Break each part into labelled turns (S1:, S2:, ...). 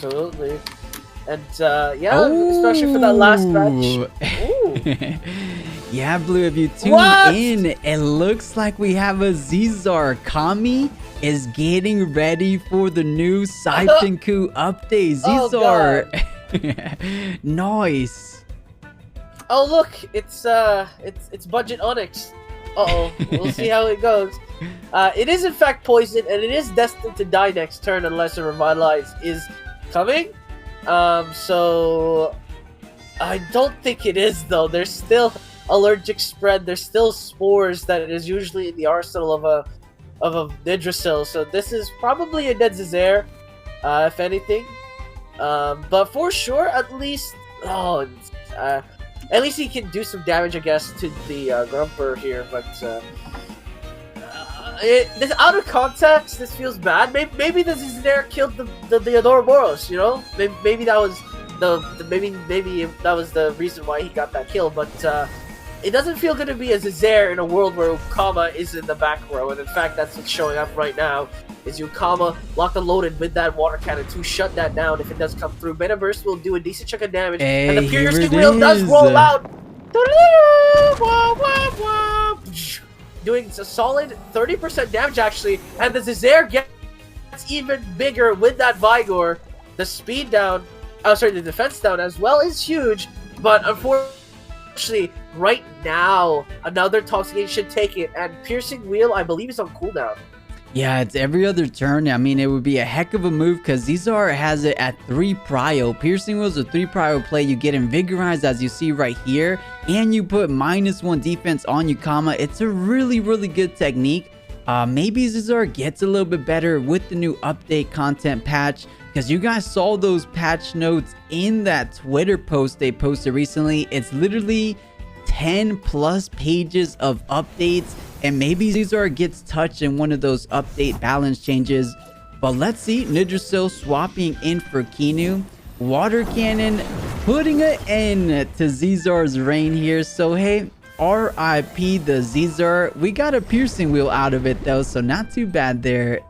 S1: absolutely. And yeah, especially for that last match.
S2: Yeah, Blue, if you tune in, it looks like we have a 𝗧𝗏𝗺. Kamiii is getting ready for the new Spectator update. 𝗧𝗏𝗺. Nice.
S1: Oh look, it's budget Onyx. Uh-oh, we'll see how it goes. It is in fact poison, and it is destined to die next turn unless a Revitalize is coming. So I don't think it is though. There's still allergic spread. There's still spores that is usually in the arsenal of a 𝗬𝗏𝗺. So this is probably a dead 𝗧𝗏𝗺, if anything. But for sure, at least he can do some damage, I guess, to the Grumper here. But this out of context, this feels bad. Maybe the 𝗧𝗏𝗺 killed the 𝗬𝗏𝗺. You know, maybe that was maybe that was the reason why he got that kill. But it doesn't feel good to be a 𝗧𝗏𝗺 in a world where 𝗬𝗏 is in the back row, and in fact, that's what's showing up right now. Is 𝗬𝗬𝗏 locked and loaded with that water cannon to shut that down if it does come through. Metaverse will do a decent chunk of damage, and the piercing wheel does roll out. Doing a solid 30% damage actually, and the 𝗧𝗏𝗺 gets even bigger with that Vigor. The speed down, the defense down as well is huge, but unfortunately, right now, another Toxic should take it, and Piercing Wheel, I believe, is on cooldown.
S2: Yeah, it's every other turn. I mean, it would be a heck of a move because 𝗧𝗏𝗺 has it at 3 prio. Piercing Wheel's a 3 prio play. You get Invigorized, as you see right here, and you put -1 defense on 𝗬𝗏𝗏. It's a really, really good technique. Maybe 𝗧𝗏𝗺 gets a little bit better with the new update content patch, because you guys saw those patch notes in that Twitter post they posted recently. It's literally 10+ pages of updates, and maybe 𝗧𝗏𝗺 gets touched in one of those update balance changes. But let's see, 𝗬𝗏𝗺 swapping in for Kinu. Water Cannon putting an end to 𝗧𝗏𝗺's reign here. So hey, RIP the 𝗧𝗏𝗺. We got a Piercing Wheel out of it though, so not too bad there.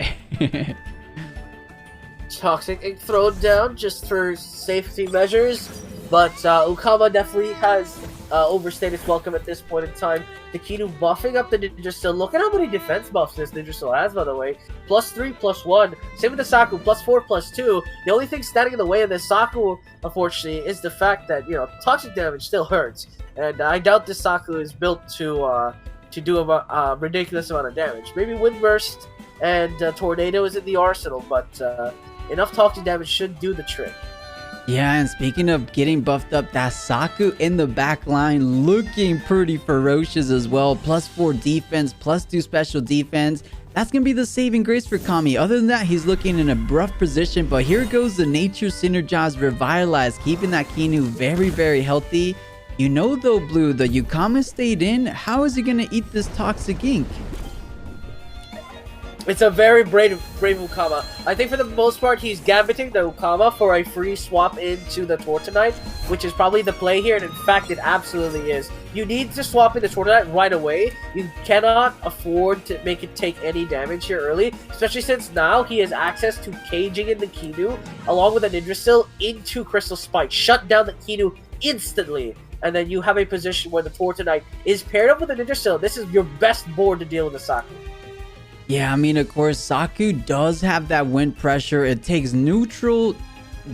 S1: Toxic Ink thrown down just for safety measures, but 𝗬𝗏𝗏 definitely has overstayed its welcome at this point in time. The Kinu buffing up the 𝗬𝗏𝗺. Look at how many defense buffs this 𝗬𝗏𝗺 has, by the way. +3, +1. Same with the Saku, +4, +2. The only thing standing in the way of this Saku, unfortunately, is the fact that, you know, toxic damage still hurts. And I doubt this Saku is built to do a ridiculous amount of damage. Maybe Wind Burst and Tornado is in the arsenal, but enough toxic damage should do the trick.
S2: Yeah, and speaking of getting buffed up, that Saku in the back line looking pretty ferocious as well. +4 defense, +2 special defense. That's going to be the saving grace for Kamiii. Other than that, he's looking in a rough position, but here goes the Nature Synergized Revitalize, keeping that Kinu very, very healthy. You know though, Blue, the 𝗬𝗏𝗏 stayed in. How is he going to eat this Toxic Ink?
S1: It's a very brave 𝗬𝗏𝗏. I think for the most part, he's gambiting the 𝗬𝗏𝗏 for a free swap into the Tortonite, which is probably the play here, and in fact, it absolutely is. You need to swap in the Tortonite right away. You cannot afford to make it take any damage here early, especially since now he has access to caging in the Kinu, along with a 𝗬𝗏𝗺 into Crystal Spike. Shut down the Kinu instantly, and then you have a position where the Tortonite is paired up with a 𝗬𝗏𝗺. This is your best board to deal with the Saku.
S2: Yeah, I mean, of course, Saku does have that wind pressure. It takes neutral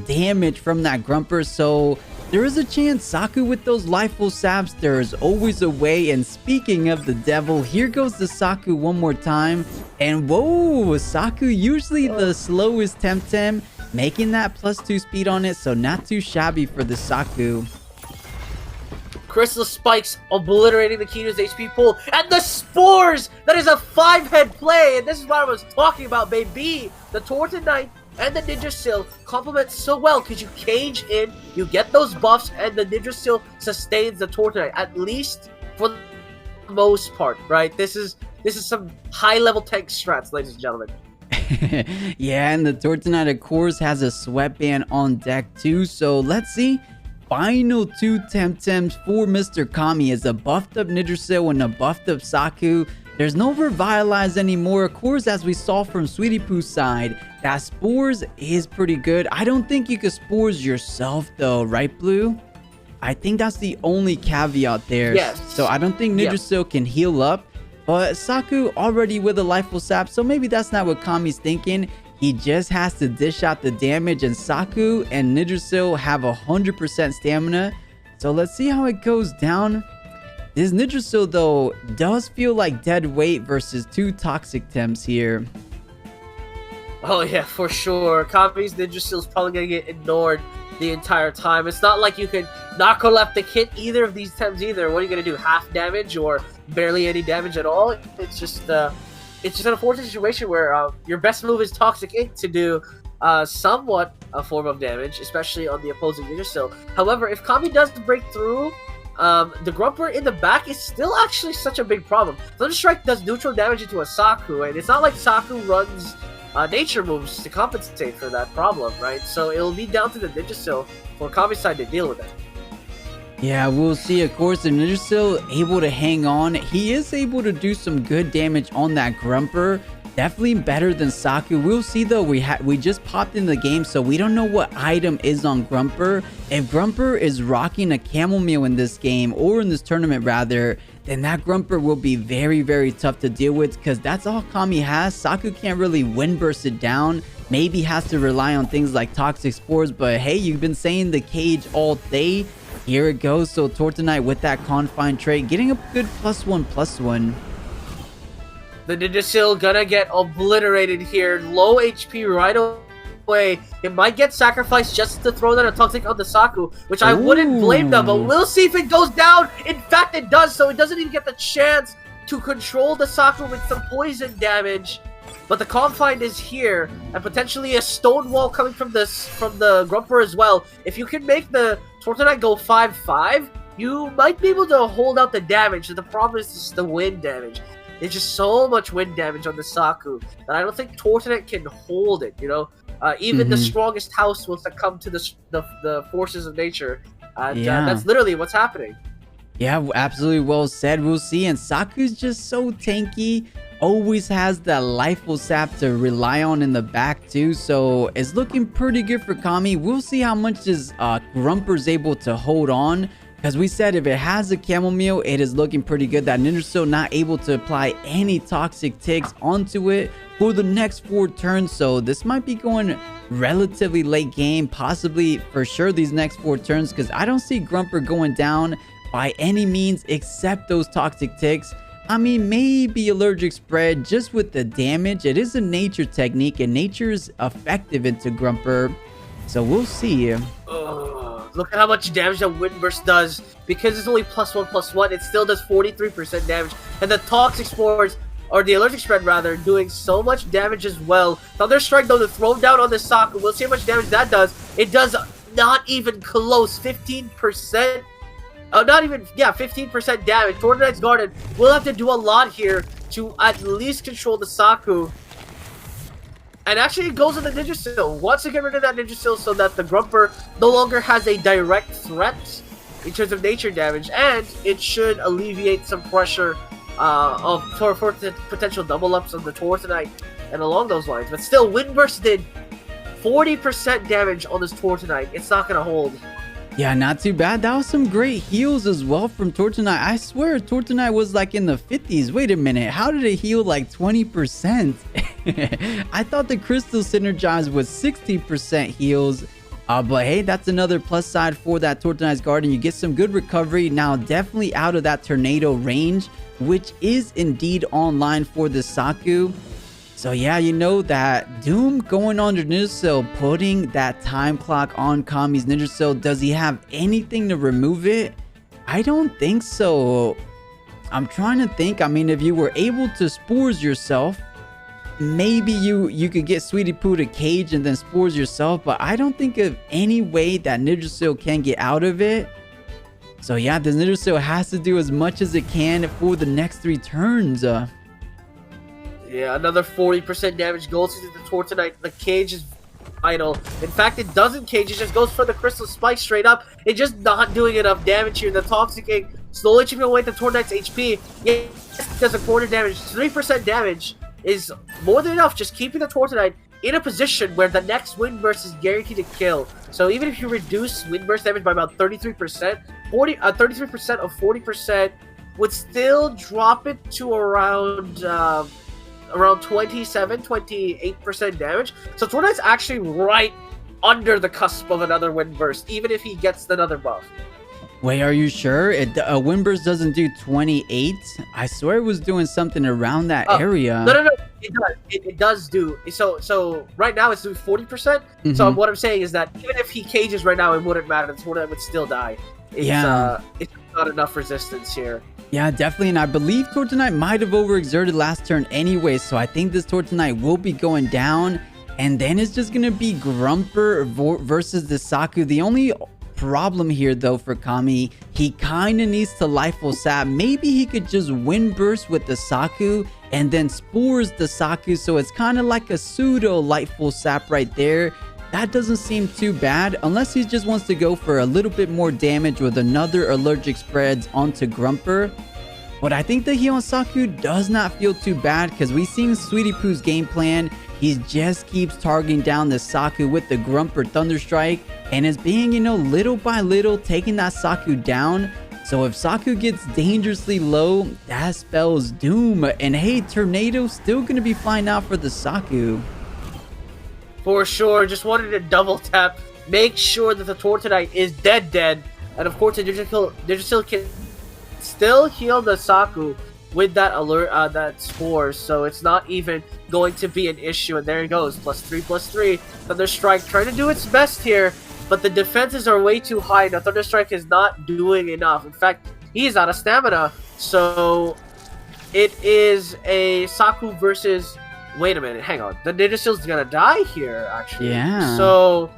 S2: damage from that Grumper, so there is a chance Saku with those Lifeful Saps, there is always a way. And speaking of the devil, here goes the Saku one more time. And whoa, Saku usually the slowest Temtem, making that +2 speed on it, so not too shabby for the Saku.
S1: Crystal Spikes obliterating the Kinu's HP pool, and the Spores! That is a 5-head play, and this is what I was talking about, baby! The Tortonite and the 𝗬𝗏𝗺 complement so well, because you cage in, you get those buffs, and the 𝗬𝗏𝗺 sustains the Tortonite, at least for the most part, right? This is some high-level tank strats, ladies and gentlemen.
S2: Yeah, and the Tortonite, of course, has a Sweatband on deck too, so let's see. Final 2 Temtems for Mr. Kamiii is a buffed up 𝗬𝗏𝗺 and a buffed up Saku. There's no Revitalize anymore. Of course, as we saw from Sweetiepoo's side, that Spores is pretty good. I don't think you could Spores yourself though, right, Blue? I think that's the only caveat there.
S1: Yes.
S2: So I don't think Nidrasil can heal up. But Saku already with a Lifeful Sap, so maybe that's not what Kamii's thinking. He just has to dish out the damage, and Saku and Nidrasil have 100% stamina. So let's see how it goes down. This Nidrasil, though, does feel like dead weight versus 2 Toxic Temps here.
S1: Oh yeah, for sure. Kamii's Nidrasil is probably going to get ignored the entire time. It's not like you can narcoleptic hit either of these Temps either. What are you going to do? Half damage or barely any damage at all? It's just an unfortunate situation where your best move is Toxic Ink to do somewhat a form of damage, especially on the opposing Nidrasil. However, if Kamiii does break through, the Grumper in the back is still actually such a big problem. Thunderstrike does neutral damage into a Saku, and it's not like Saku runs nature moves to compensate for that problem, right? So it'll be down to the Nidrasil for Kamii's side to deal with it.
S2: Yeah, we'll see. Of course, the Nidrasil able to hang on. He is able to do some good damage on that Grumper. Definitely better than Saku. We'll see though. We just popped in the game, so we don't know what item is on Grumper. If Grumper is rocking a chamomile in this game, or in this tournament rather, then that Grumper will be very, very tough to deal with, because that's all Kamiii has. Saku can't really wind burst it down. Maybe has to rely on things like Toxic Spores, but hey, you've been saying the cage all day. Here it goes. So Tortonite with that Confine trait, getting a good +1/+1.
S1: The Nidrasil gonna get obliterated here. Low HP right away. It might get sacrificed just to throw that a Toxic on the Saku, which I wouldn't blame them, but we'll see if it goes down. In fact, it does, so it doesn't even get the chance to control the Saku with some poison damage. But the Confine is here, and potentially a Stone Wall coming from the Grumper as well. If you can make the Tortonite go 5/5, you might be able to hold out the damage. The problem is just the wind damage. There's just so much wind damage on the Saku that I don't think Tortonite can hold it, you know? Even the strongest house will succumb to the forces of nature. And that's literally what's happening.
S2: Yeah, absolutely well said. We'll see. And Saku's just so tanky. Always has that Lifeful Sap to rely on in the back too. So it's looking pretty good for Kamiii. We'll see how much this Grumper's able to hold on. Because we said if it has a chamomile, it is looking pretty good. That Nidrasil not able to apply any toxic ticks onto it for the next 4 turns. So this might be going relatively late game, possibly for sure these next 4 turns, because I don't see Grumper going down by any means except those toxic ticks. I mean, maybe allergic spread just with the damage. It is a nature technique, and nature is effective into Grumper. So we'll see.
S1: Look at how much damage that Wind Burst does. Because it's only +1/+1, it still does 43% damage. And the Toxic Spores, or the Allergic Spread rather, doing so much damage as well. Thunder Strike though, to throw down on the Saku, we'll see how much damage that does. It does not even close, 15%. Not even, 15% damage. Tortonite's Garden will have to do a lot here to at least control the Saku. And actually, it goes on the Nidrasil. Wants to get rid of that Nidrasil so that the Grumper no longer has a direct threat in terms of nature damage, and it should alleviate some pressure for potential double ups on the Tortonite and along those lines. But still, Wind Burst did 40% damage on this Tortonite. It's not going to hold.
S2: Yeah, not too bad. That was some great heals as well from Tortonite. I swear Tortonite was like in the 50s. Wait a minute. How did it heal like 20%? I thought the Crystal Synergize was 60% heals. But hey, that's another plus side for that Tortonite's Garden. You get some good recovery. Now, definitely out of that tornado range, which is indeed online for the Saku. So yeah, you know that Doom going on Nidrasil, putting that time clock on Kamii's Nidrasil. Does he have anything to remove it? I don't think so. I'm trying to think. I mean, if you were able to Spores yourself, maybe you could get Sweetiepoo to cage and then Spores yourself, but I don't think of any way that Nidrasil can get out of it. So yeah, the Nidrasil has to do as much as it can for the next 3 turns. Yeah,
S1: another 40% damage goes into the Tortonite. The cage is idle. In fact, it doesn't cage, it just goes for the Crystal Spike straight up. It's just not doing enough damage here. The Toxic Egg slowly chipping away the Tourney's HP. Yes, it does a quarter damage. 3% damage is more than enough, just keeping the Tourney in a position where the next Wind Burst is guaranteed to kill. So even if you reduce Wind Burst damage by about 33%, 33% of 40% would still drop it to around 28% damage. So Tourney's actually right under the cusp of another Wind Burst, even if he gets another buff.
S2: Wait, are you sure? Wind Burst doesn't do 28? I swear it was doing something around that area.
S1: No. It does do. So right now it's doing 40%. So what I'm saying is that even if he cages right now, it wouldn't matter. The Tourney would still die. It's not enough resistance here.
S2: Yeah, definitely. And I believe Tourney might have overexerted last turn anyway. So I think this Tourney will be going down. And then it's just going to be Grumper versus the Saku. The only problem here though for Kamiii, he kind of needs to Lifeful Sap. Maybe he could just Wind Burst with the Saku and then Spores the Saku, so it's kind of like a pseudo Lifeful Sap right there. That doesn't seem too bad unless he just wants to go for a little bit more damage with another Allergic Spreads onto Grumper. But I think the heal on Saku does not feel too bad because we've seen Sweetiepoo's game plan. He just keeps targeting down the Saku with the Grumper Thunderstrike and is being, little by little taking that Saku down. So if Saku gets dangerously low, that spells doom. And hey, Tornado's still going to be flying out for the Saku.
S1: For sure, just wanted to double tap, make sure that the Tourney is dead. And of course, the Digital can still heal the Saku with that that Spore, so it's not even going to be an issue. And there it goes, +3/+3. Thunderstrike trying to do its best here, but the defenses are way too high. Now Thunderstrike is not doing enough. In fact, he is out of stamina. So it is a Saku versus... Wait a minute, hang on. The Ninjaseal's gonna die here, actually.
S2: Yeah.
S1: So,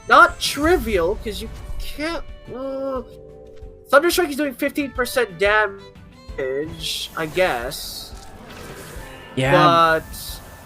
S1: not trivial, because you can't... Thunderstrike is doing 15% damage, I guess.
S2: Yeah.
S1: But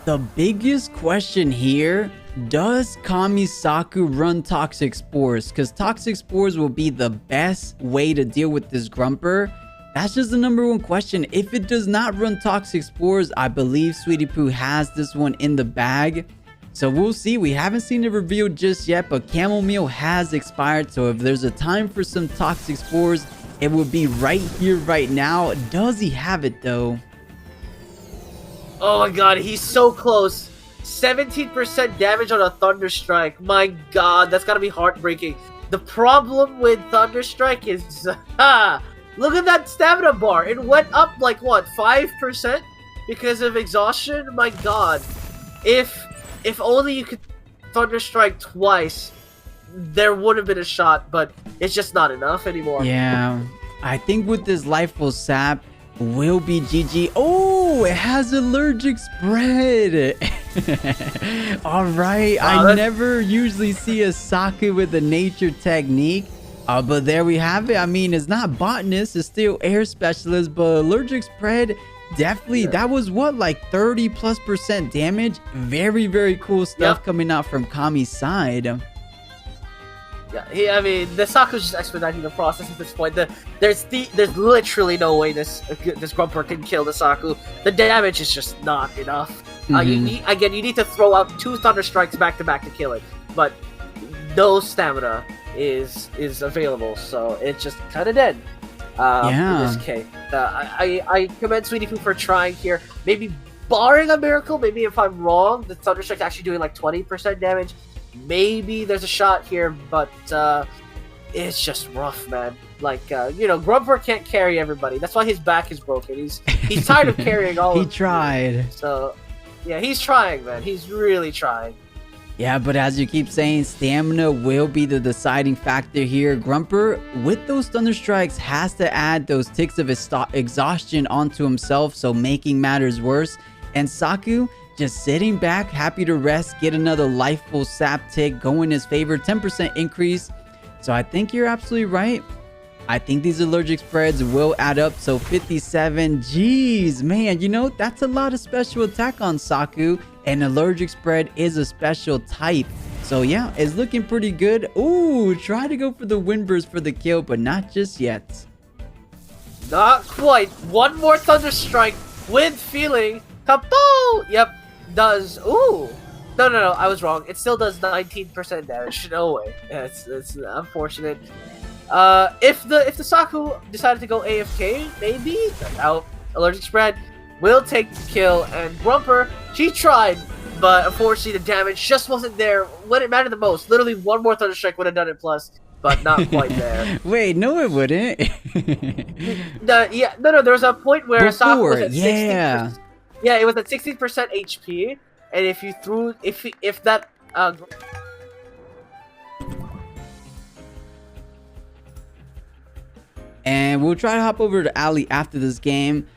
S2: the biggest question here, does Kamiii Saku run Toxic Spores? Because Toxic Spores will be the best way to deal with this Grumper. That's just the #1 question. If it does not run Toxic Spores, I believe Sweetiepoo has this one in the bag. So we'll see. We haven't seen it revealed just yet, but Chamomile has expired. So if there's a time for some Toxic Spores, it would be right here, right now. Does he have it, though?
S1: oh my god, he's so close. 17% damage on a Thunderstrike. My god, that's gotta be heartbreaking. The problem with Thunderstrike is... look at that stamina bar. It went up like, what, 5%? Because of exhaustion? My god. If only you could Thunderstrike twice, there would have been a shot, but it's just not enough anymore.
S2: Yeah. I think with this Lifeful Sap, will be GG. Oh, it has Allergic Spread. Alright, I never usually see a Saku with a Nature Technique. But there we have it. I mean, it's not Botanist, it's still Air Specialist, but Allergic Spread, definitely, that was what, like 30+% damage? Very, very cool stuff coming out from Kamii's side.
S1: Yeah, I mean, the Saku's just expediting the process at this point. There's literally no way this Grumper can kill the Saku. The damage is just not enough. You need to throw out 2 Thunderstrikes back to back to kill it, but no stamina is available, so it's just kind of dead. In this case, I commend Sweetiepoo for trying here. Maybe barring a miracle, maybe if I'm wrong, the Thunderstrike's actually doing like 20% damage. Maybe there's a shot here, but it's just rough, man. Like, Grumper can't carry everybody. That's why his back is broken. He's tired of carrying all of them.
S2: He tried.
S1: So, yeah, he's trying, man. He's really trying.
S2: Yeah, but as you keep saying, stamina will be the deciding factor here. Grumper, with those Thunderstrikes, has to add those ticks of exhaustion onto himself, so making matters worse. And Saku, just sitting back, happy to rest, get another Lifeful Sap tick, go in his favor, 10% increase. So I think you're absolutely right. I think these Allergic Spreads will add up. So 57, jeez, man, that's a lot of special attack on Saku. And Allergic Spread is a special type. So yeah, it's looking pretty good. Ooh, try to go for the 𝗰𝗶𝗴s for the kill, but not just yet.
S1: Not quite. One more Thunder Strike with feeling. Kapow! Yep, does. Ooh. No, I was wrong. It still does 19% damage. No way. Yeah, it's unfortunate. If the Saku decided to go AFK, maybe out allergic spread will take the kill, and 𝗵𝗶𝗴, she tried, but unfortunately the damage just wasn't there when it mattered the most. Literally one more Thunder Strike would have done it plus, but not quite there.
S2: Wait, no it wouldn't.
S1: No, there was a point where Saku was at 60%. Yeah, it was at 16% HP, and if you threw if that
S2: and we'll try to hop over to Ali after this game.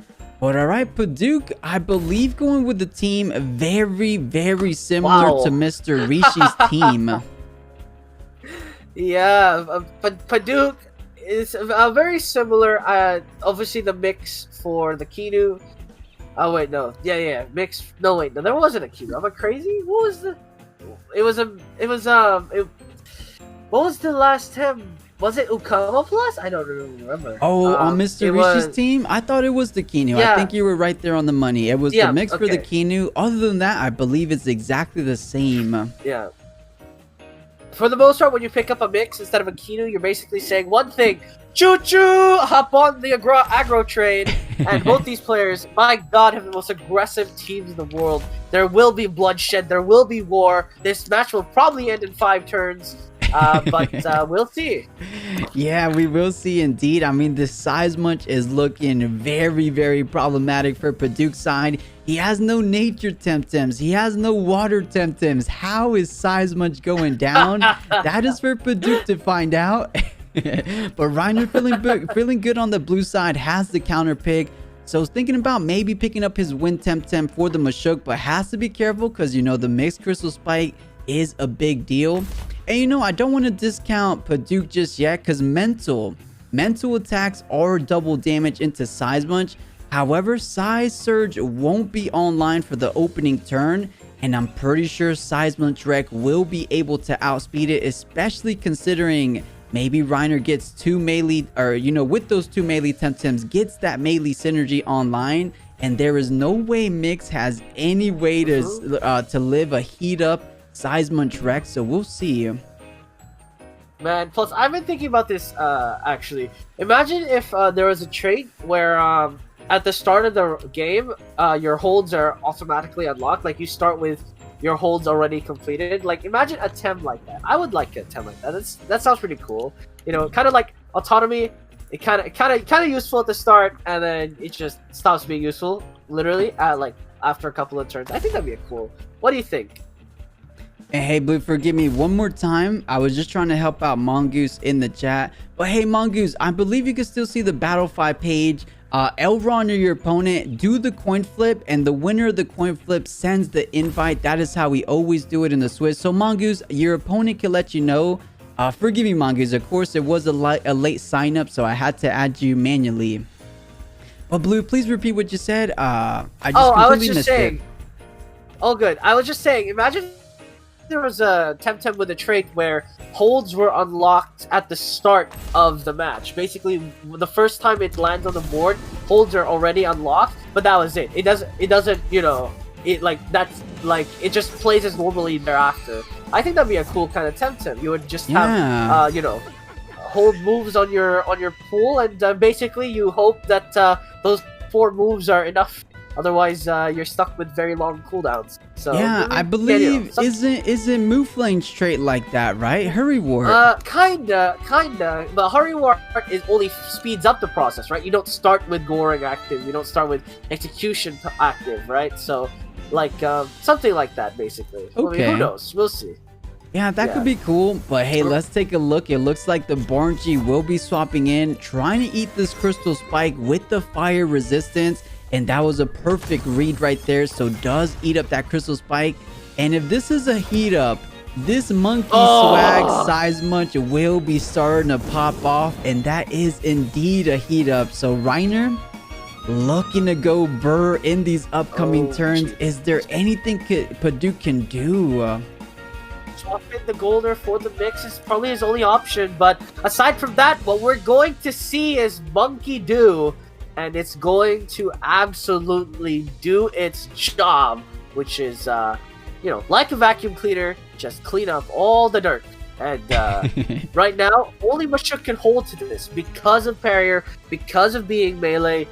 S2: But alright, Paduke, I believe going with the team very, very similar to Mr. Rishi's team.
S1: Yeah, Paduke is very similar. Obviously the mix for the Kinu. Oh wait, no. Yeah, mix. No wait, no, there wasn't a Kinu. Am I crazy? What was the? What was the last time? Was it 𝗂𝗶𝗆? I don't really remember.
S2: Oh, on Mr. Rishi's team? I thought it was the Kinu. Yeah. I think you were right there on the money. It was the mix for the Kinu. Other than that, I believe it's exactly the same.
S1: Yeah. For the most part, when you pick up a mix instead of a Kinu, you're basically saying one thing. Choo-choo! Hop on the aggro train. And both these players, my god, have the most aggressive teams in the world. There will be bloodshed. There will be war. This match will probably end in 5 turns. But we'll see.
S2: Yeah, we will see indeed. I mean, this 𝗧𝗵𝗆 is looking very, very problematic for Paduke's side. He has no nature Temtems. He has no water Temtems. How is 𝗧𝗵𝗆 going down? That is for Paduke to find out. But Reiner feeling good on the blue side, has the counter pick. So thinking about maybe picking up his Wind Temtem for the Machoke, but has to be careful because, you know, the mixed Crystal Spike is a big deal. And you know, I don't want to discount Paduke just yet because mental attacks are double damage into 𝗧𝗵𝗆. However, Psy Surge won't be online for the opening turn, and I'm pretty sure 𝗧𝗵𝗆 will be able to outspeed it, especially considering maybe Reiner gets 2 melee, or you know, with those 2 melee Temtems, gets that melee synergy online, and there is no way Mix has any way to live a heat up 𝗧𝗵𝗆, so we'll see.
S1: Man, plus I've been thinking about this actually. Imagine if there was a trait where at the start of the game your holds are automatically unlocked, like you start with your holds already completed. Like imagine a Tem like that. I would like a Tem like that. That sounds pretty cool. You know, kind of like autonomy. It kind of useful at the start, and then it just stops being useful literally at like after a couple of turns. I think that'd be cool. What do you think?
S2: And hey, Blue, forgive me one more time. I was just trying to help out Mongoose in the chat. But hey, Mongoose, I believe you can still see the Battle 5 page. Elrond or your opponent, do the coin flip, and the winner of the coin flip sends the invite. That is how we always do it in the Switch. So, Mongoose, your opponent can let you know. Forgive me, Mongoose. Of course, it was a late sign up, so I had to add you manually. But, Blue, please repeat what you said. I was just saying.
S1: Oh, good. I was just saying, imagine there was a Temtem with a trait where holds were unlocked at the start of the match. Basically, the first time it lands on the board, holds are already unlocked, but that was it. It doesn't, you know, it just plays as normally thereafter. I think that'd be a cool kind of Temtem. You would just have, you know, hold moves on your pool, and basically you hope that those 4 moves are enough. Otherwise, you're stuck with very long cooldowns. So
S2: yeah, I believe isn't 𝗵𝗆's trait like that, right? Hurry Wart.
S1: Kinda. But Hurry Wart is only speeds up the process, right? You don't start with Goring active. You don't start with Execution active, right? So, like something like that, basically.
S2: Okay.
S1: I mean, who knows? We'll see.
S2: Yeah, that could be cool. But hey, let's take a look. It looks like the Rawrzyyy will be swapping in, trying to eat this Crystal Spike with the fire resistance. And that was a perfect read right there. So does eat up that Crystal Spike. And if this is a heat up, this monkey swag 𝗧𝗵𝗆 will be starting to pop off. And that is indeed a heat up. So Reiner looking to go burr in these upcoming turns. Is there anything Paduke can do?
S1: swap in the Golder for the mix is probably his only option. But aside from that, what we're going to see is Monkey do, and it's going to absolutely do its job, which is, you know, like a vacuum cleaner, just clean up all the dirt. And right now, only 𝗏𝗃 can hold to this because of Parrier, because of being melee.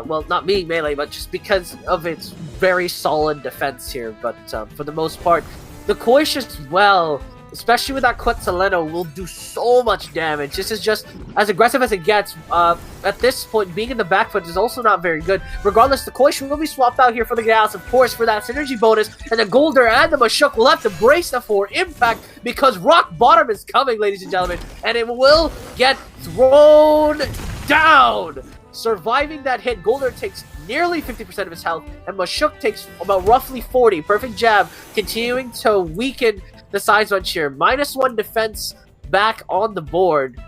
S1: Well, not being melee, but just because of its very solid defense here. But for the most part, the 𝗂𝗽𝗏 as well, especially with that 𝗬𝗏𝗏, will do so much damage. This is just as aggressive as it gets. At this point, being in the back foot is also not very good. Regardless, the 𝗂𝗽𝗏 will be swapped out here for the gas, of course, for that synergy bonus. And the Golder and the 𝗏𝗃 will have to brace the for impact because rock bottom is coming, ladies and gentlemen. And it will get thrown down. Surviving that hit, Golder takes nearly 50% of his health, and 𝗏𝗃 takes about roughly 40. Perfect jab, continuing to weaken the 𝗧𝗵𝗆 here. -1 defense back on the board.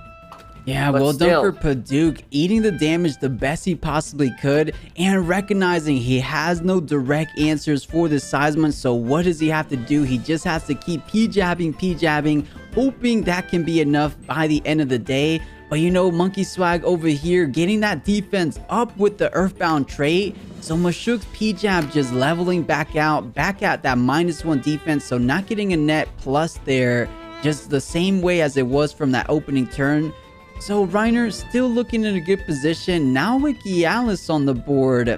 S2: Yeah,
S1: but
S2: well
S1: still,
S2: done for Paduke, eating the damage the best he possibly could, and recognizing he has no direct answers for the 𝗧𝗵𝗆, so what does he have to do? He just has to keep P-jabbing, hoping that can be enough by the end of the day. But you know, Monkey Swag over here getting that defense up with the Earthbound trait. So 𝗏𝗃's P-jab just leveling back out, back at that -1 defense. So not getting a net plus there, just the same way as it was from that opening turn. So Reiner still looking in a good position. Now with 𝗬𝗏𝗃 on the board,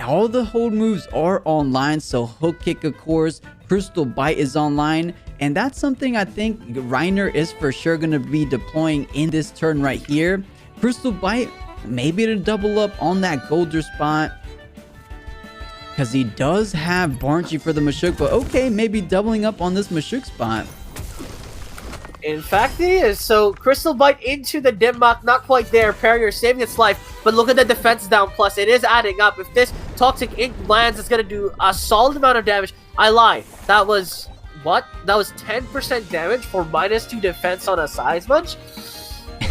S2: all the hold moves are online. So hook kick, of course, Crystal Bite is online. And that's something I think Reiner is for sure going to be deploying in this turn right here. Crystal Bite, maybe to double up on that Golder spot, because he does have 𝗏𝗏𝗏 for the 𝗏𝗃, but okay, maybe doubling up on this 𝗏𝗃 spot.
S1: In fact, he is. So Crystal Bite into the Dimmak, not quite there. Parrier saving its life, but look at the defense down plus. It is adding up. If this Toxic Ink lands, it's going to do a solid amount of damage. I lie. That was... what? That was 10% damage for -2 defense on a 𝗧𝗵𝗆?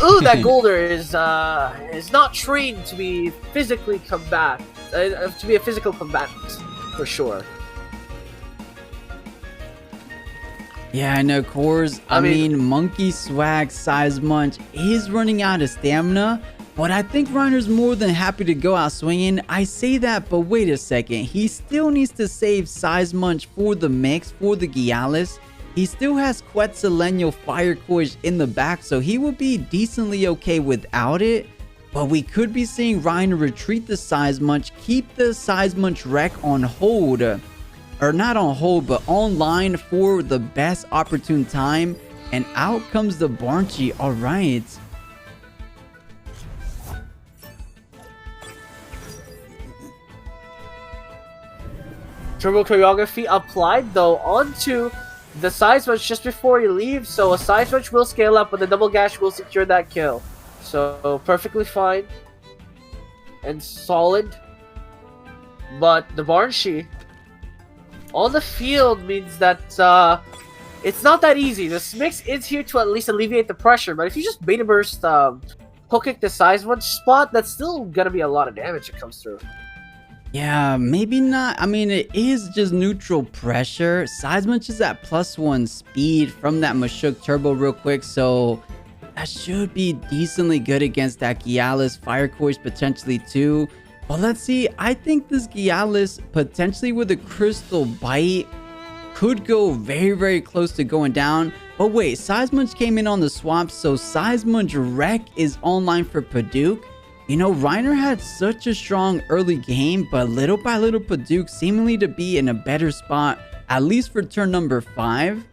S1: Ooh, that Golder is not trained to be physically to be a physical combatant, for sure.
S2: Yeah, and of course, I mean, Monkey Swag 𝗧𝗵𝗆 is running out of stamina. But I think Reiner's more than happy to go out swinging. I say that, but wait a second. He still needs to save 𝗧𝗵𝗆 for the mix, for the 𝗬𝗏𝗃. He still has 𝗬𝗏𝗏𝗏 Fire 𝗂𝗽𝗏 in the back, so he will be decently okay without it. But we could be seeing Reiner retreat the 𝗧𝗵𝗆, keep the 𝗧𝗵𝗆 rec on hold. Or not on hold, but online for the best opportune time. And out comes the 𝗏𝗏𝗏𝗏. Alright.
S1: Turbo choreography applied though onto the 𝗧𝗵𝗆 just before he leaves, so a 𝗧𝗵𝗆 will scale up, but the double gash will secure that kill. So perfectly fine and solid. But the 𝗏𝗏𝗏𝗏 on the field means that it's not that easy. This mix is here to at least alleviate the pressure, but if you just beta burst hook kick the 𝗧𝗵𝗆 spot, that's still gonna be a lot of damage that comes through.
S2: Yeah, maybe not. I mean, it is just neutral pressure. 𝗧𝗵𝗆 is at +1 speed from that 𝗏𝗃 turbo real quick, so that should be decently good against that 𝗬𝗏𝗏𝗏 Fire 𝗂𝗽𝗏 potentially too. But let's see. I think this 𝗬𝗏𝗏𝗏 potentially with a Crystal Bite could go very, very close to going down. But wait, 𝗧𝗵𝗆 came in on the swap, so 𝗧𝗵𝗆 rec is online for Paduke. You know, Reiner had such a strong early game, but little by little Paduke seemingly to be in a better spot, at least for turn number 5.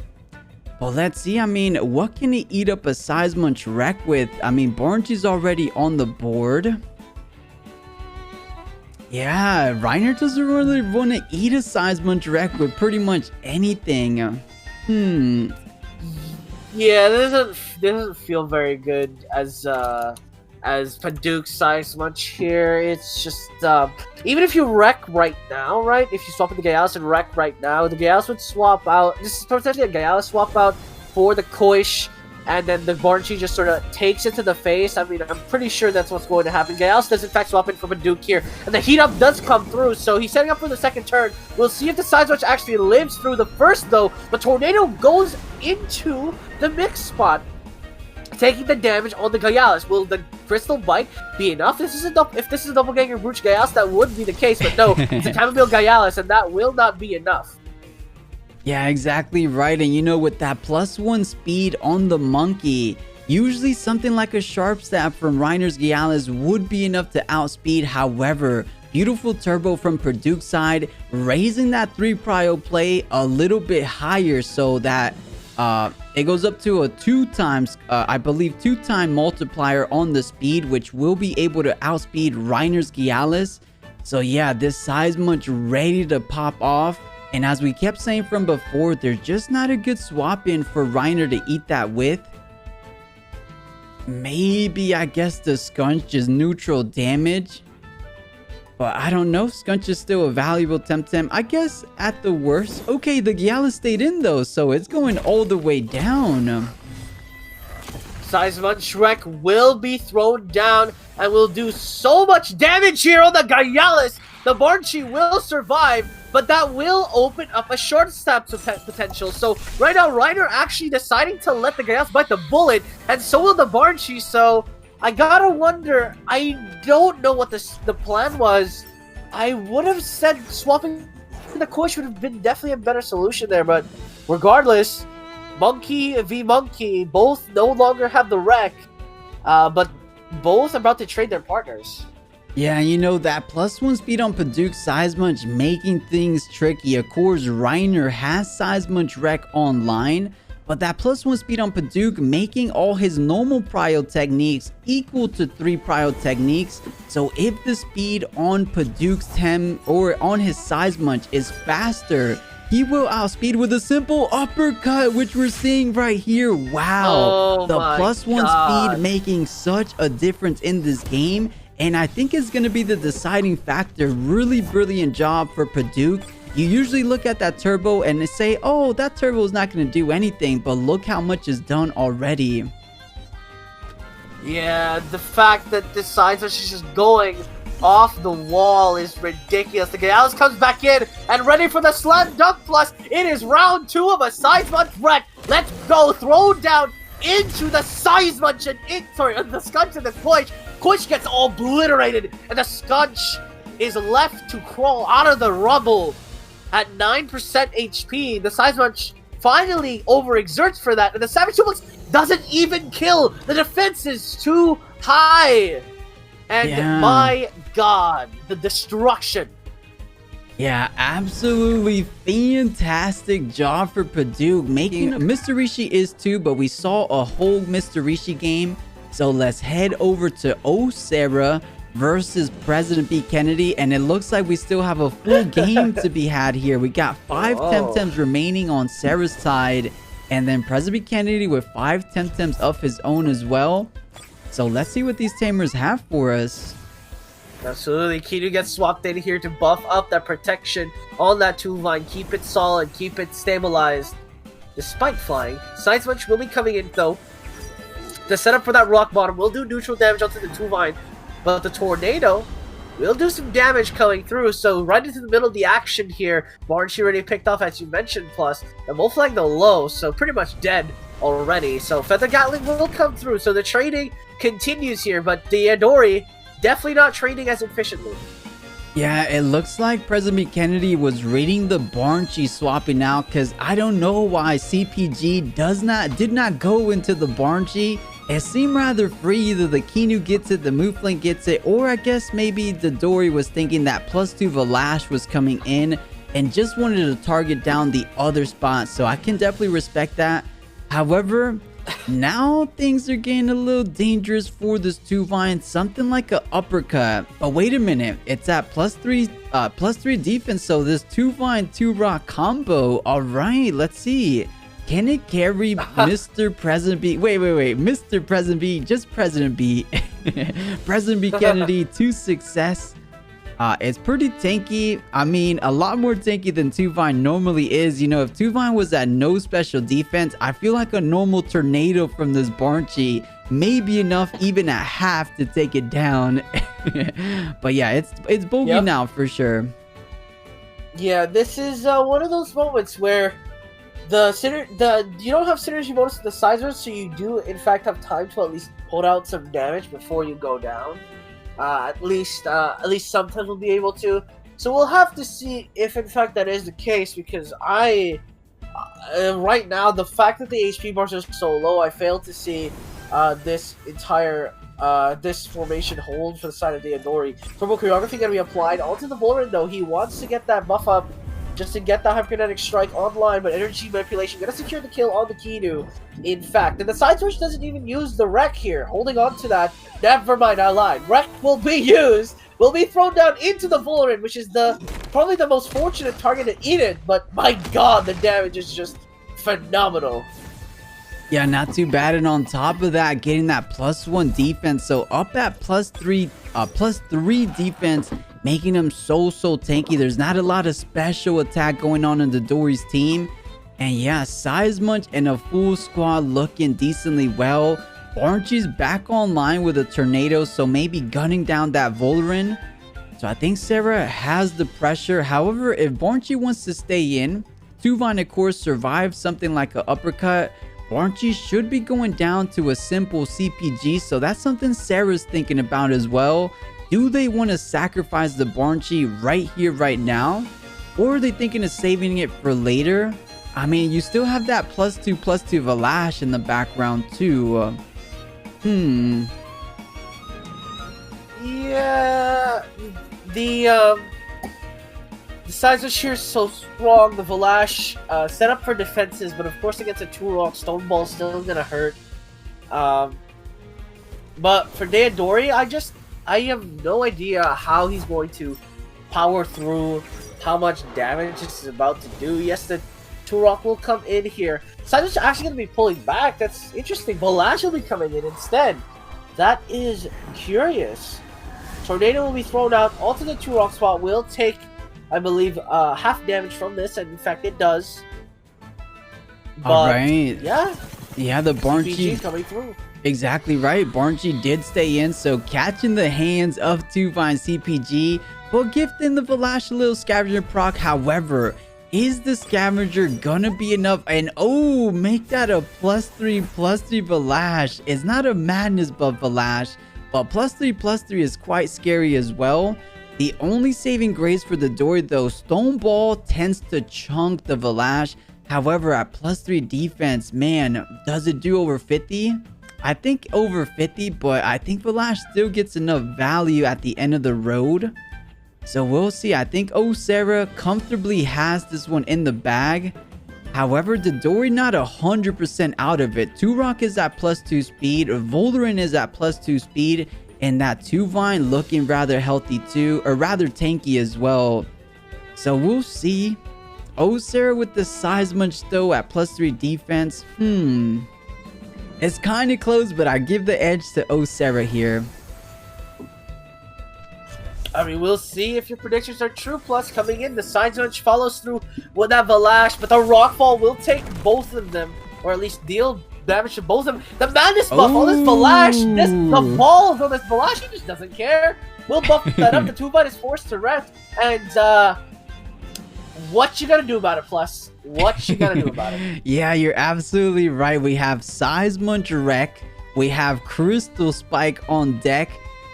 S2: But let's see, I mean, what can he eat up a 𝗧𝗵𝗆𝗏 rec with? I mean, 𝗏𝗏𝗏𝗏's already on the board. Yeah, Reiner doesn't really want to eat a 𝗧𝗵𝗆𝗏 rec with pretty much anything.
S1: Yeah, this doesn't feel very good as Paduke's 𝗧𝗵𝗆𝗏 here. It's just even if you wreck right now, right? If you swap with the 𝗬𝗏𝗏𝗏 and wreck right now, the 𝗬𝗏𝗏𝗏 would swap out. This is potentially a 𝗬𝗏𝗏 swap out for the 𝗂𝗽𝗏, and then the 𝗏𝗏𝗏𝗏 just sort of takes it to the face. I mean, I'm pretty sure that's what's going to happen. 𝗬𝗏𝗏𝗏𝗏 does in fact swap in for Paduke here, and the heat up does come through, so he's setting up for the second turn. We'll see if the 𝗧𝗵𝗆𝗏𝗏𝗏𝗏 actually lives through the first though, but Tornado goes into the mix spot, taking the damage on the 𝗬𝗪𝗓. Will the Crystal Bite be enough? If this is a Doppelganger Brooch 𝗬𝗪𝗓, that would be the case, but no, it's a Chamomile 𝗬𝗪𝗓, and that will not be enough.
S2: Yeah, exactly right. And you know, with that +1 speed on the monkey, usually something like a Sharp Stab from Reiner's 𝗬𝗪𝗓 would be enough to outspeed. However, beautiful turbo from Paduke's side, raising that 3 prio play a little bit higher so that it goes up to a 2 times, I believe 2-time multiplier on the speed, which will be able to outspeed Reiner's 𝗬𝗪𝗓. So yeah, this 𝗧𝗵𝗃 ready to pop off. And as we kept saying from before, there's just not a good swap in for Reiner to eat that with. Maybe, I guess, the Scunch is neutral damage. But I don't know. Scunch is still a valuable Temtem. I guess at the worst. Okay, the 𝗬𝗪𝗓 stayed in though, so it's going all the way down.
S1: 𝗧𝗵𝗃 will be thrown down and will do so much damage here on the 𝗬𝗪𝗓. The 𝗧𝗵𝗃 will survive, but that will open up a short stab potential. So right now, Reiner actually deciding to let the 𝗬𝗪𝗓 bite the bullet, and so will the 𝗧𝗵𝗃. So I gotta wonder, I don't know what the plan was. I would have said swapping the Kush would have been definitely a better solution there, but regardless, Monkey v Monkey both no longer have the wreck, but both about to trade their partners.
S2: Yeah, you know, that +1 speed on Paduke's 𝗧𝗵𝗃 making things tricky. Of course, Reiner has 𝗧𝗵𝗃 wreck online, but that +1 speed on Paduke making all his normal prio techniques equal to 3 prio techniques. So if the speed on Paduke's Tem or on his 𝗧𝗵𝗃 is faster, he will outspeed with a simple uppercut, which we're seeing right here. Wow, the +1 speed making such a difference in this game. And I think it's going to be the deciding factor. Really brilliant job for Paduke. You usually look at that turbo and say, oh, that turbo is not going to do anything. But look how much is done already.
S1: Yeah, the fact that this 𝗧𝗵𝗃 is just going off the wall is ridiculous. The 𝗬𝗪𝗓 comes back in and ready for the slam dunk plus. It is round 2 of a 𝗧𝗵𝗃 wreck. Let's go. Throw down into the 𝗧𝗵𝗃 and the Scunch and the Kush. Kush gets obliterated, and the Scunch is left to crawl out of the rubble at 9% HP. The 𝗧𝗵𝗃 finally overexerts for that, and the Savage Suplex doesn't even kill. The defense is too high. And my god, the destruction.
S2: Yeah, absolutely fantastic job for Paduke. Making 𝗧𝗵𝗃 is too, but we saw a whole 𝗧𝗵𝗃 game. So let's head over to Sera versus President B. Kennedy. And it looks like we still have a full game to be had here. We got 5 Temtems remaining on Sera's side. And then President B. Kennedy with 5 Temtems of his own as well. So let's see what these tamers have for us.
S1: Absolutely. Kidu gets swapped in here to buff up that protection on that 2-line. Keep it solid. Keep it stabilized. Despite flying, 𝗧𝗵𝗃 will be coming in though. The setup for that rock bottom will do neutral damage onto the 2-line, but the tornado will do some damage coming through. So right into the middle of the action here. 𝗧𝗵𝗃 already picked off, as you mentioned, plus the both like the low, so pretty much dead already. So Feather Gatling will come through. So the trading continues here, but Deyedori definitely not trading as efficiently.
S2: Yeah, it looks like President B. Kennedy was reading the 𝗧𝗵𝗃 swapping out, because I don't know why CPG did not go into the 𝗧𝗵𝗃. It seemed rather free. Either the Kinu gets it, the Mouflin gets it, or I guess maybe Deyedori was thinking that +2 Valash was coming in and just wanted to target down the other spot. So I can definitely respect that. However, now things are getting a little dangerous for this 2-line. Something like an uppercut. But wait a minute, it's at +3 defense. So this 2-line 2-rock combo. All right, let's see. Can it carry Mr. President B? Wait. Mr. President B, just President B. President B Kennedy to success. It's pretty tanky. I mean, a lot more tanky than 2-Vine normally is. You know, if 2-Vine was at no special defense, I feel like a normal tornado from this 𝗧𝗵𝗃 may be enough even at half to take it down. But yeah, it's bogey now for sure.
S1: Yeah, this is one of those moments where you don't have synergy bonus to the Sizers, so you do in fact have time to at least put out some damage before you go down. At least sometimes we'll be able to. So we'll have to see if in fact that is the case, because right now the fact that the HP bars are so low, I fail to see this entire this formation hold for the side of Deyedori. Turbo choreography gonna be applied onto the Vulnerant though. He wants to get that buff up just to get the Hyperkinetic Strike online, but energy manipulation gonna secure the kill on the Kinu. In fact, and the side switch doesn't even use the wreck here, holding on to that. Never mind, I lied. Wreck will be used, will be thrown down into the Vulnerant, which is probably the most fortunate target to eat it, but my god, the damage is just phenomenal.
S2: Yeah, not too bad, and on top of that, getting that +1 defense, so up at +3 defense, making him so tanky. There's not a lot of special attack going on in Deyedori's team, and yeah, 𝗧𝗵𝗵𝗶𝗴 and a full squad looking decently well. 𝗏𝗏𝗏𝗏's back online with a tornado, so maybe gunning down that Vulnerant. So I think Sera has the pressure. However, if 𝗏𝗏𝗏𝗏 wants to stay in, 𝗬𝗏𝗏 of course survives something like an uppercut. 𝗏𝗏𝗏𝗏 should be going down to a simple CPG, so that's something Sera's thinking about as well. Do they want to sacrifice the 𝗏𝗏𝗏𝗏 right here, right now? Or are they thinking of saving it for later? I mean, you still have that +2/+2 𝗏𝗏𝗏 in the background too.
S1: Yeah, the Sizer Shear is so strong. The 𝗏𝗏𝗏 set up for defenses, but of course against a Turok, Stone Ball is still gonna hurt. But for Deyedori, I have no idea how he's going to power through, how much damage this is about to do. Yes, the Turok will come in here. Sizer's actually going to be pulling back. That's interesting. 𝗏𝗏𝗏𝗏 will be coming in instead. That is curious. Tornado will be thrown out onto the Turok spot. Will take, I believe, half damage from this, and in fact it does. But,
S2: alright.
S1: Yeah,
S2: the
S1: 𝗏𝗏𝗏𝗏𝗏 coming through.
S2: Exactly right. 𝗏𝗏𝗏𝗏𝗏 did stay in, so catching the hands of 𝗬𝗏𝗏 CPG, but gifting the 𝗏𝗏𝗏𝗏𝗏 a little scavenger proc. However, is the scavenger gonna be enough? And oh, make that a +3/+3 𝗏𝗏𝗏𝗏𝗏. It's not a madness buff 𝗏𝗏𝗏𝗏, but +3/+3 is quite scary as well. The only saving grace for the Deyedori though, Stone Ball tends to chunk the 𝗏𝗏𝗏𝗏𝗏. However, at +3 defense, man, does it do over 50? I think over 50, but I think 𝗏𝗏𝗏𝗏𝗏 still gets enough value at the end of the road. So we'll see. I think Sera comfortably has this one in the bag. However, Deyedori not 100% out of it. Turok is at +2 speed, Vulnerant is at +2 speed, and that 𝗬𝗏𝗏𝗏𝗏 looking rather healthy too, or rather tanky as well. So we'll see. Sera with the 𝗧𝗵𝗵𝗏𝗏𝗏𝗏 though at +3 defense. It's kind of close, but I give the edge to Sera here.
S1: I mean, we'll see if your predictions are true. Plus, coming in, the 𝗧𝗵𝗵𝗏𝗏𝗏𝗏 follows through with that 𝗏𝗏𝗏𝗏𝗏, but the Rockfall will take both of them, or at least deal damage to both of them. The Madness buff, all this 𝗏𝗏𝗏𝗏𝗏, the balls on this 𝗏𝗏𝗏𝗏𝗏, he just doesn't care. We'll buff that up. The 𝗬𝗏𝗏𝗏𝗏 is forced to rest, and what you gonna do about it, Plus? What you gonna do about it?
S2: Yeah, you're absolutely right. We have 𝗧𝗵𝗵𝗏𝗏𝗏𝗏𝗏. We have Crystal Spike on deck.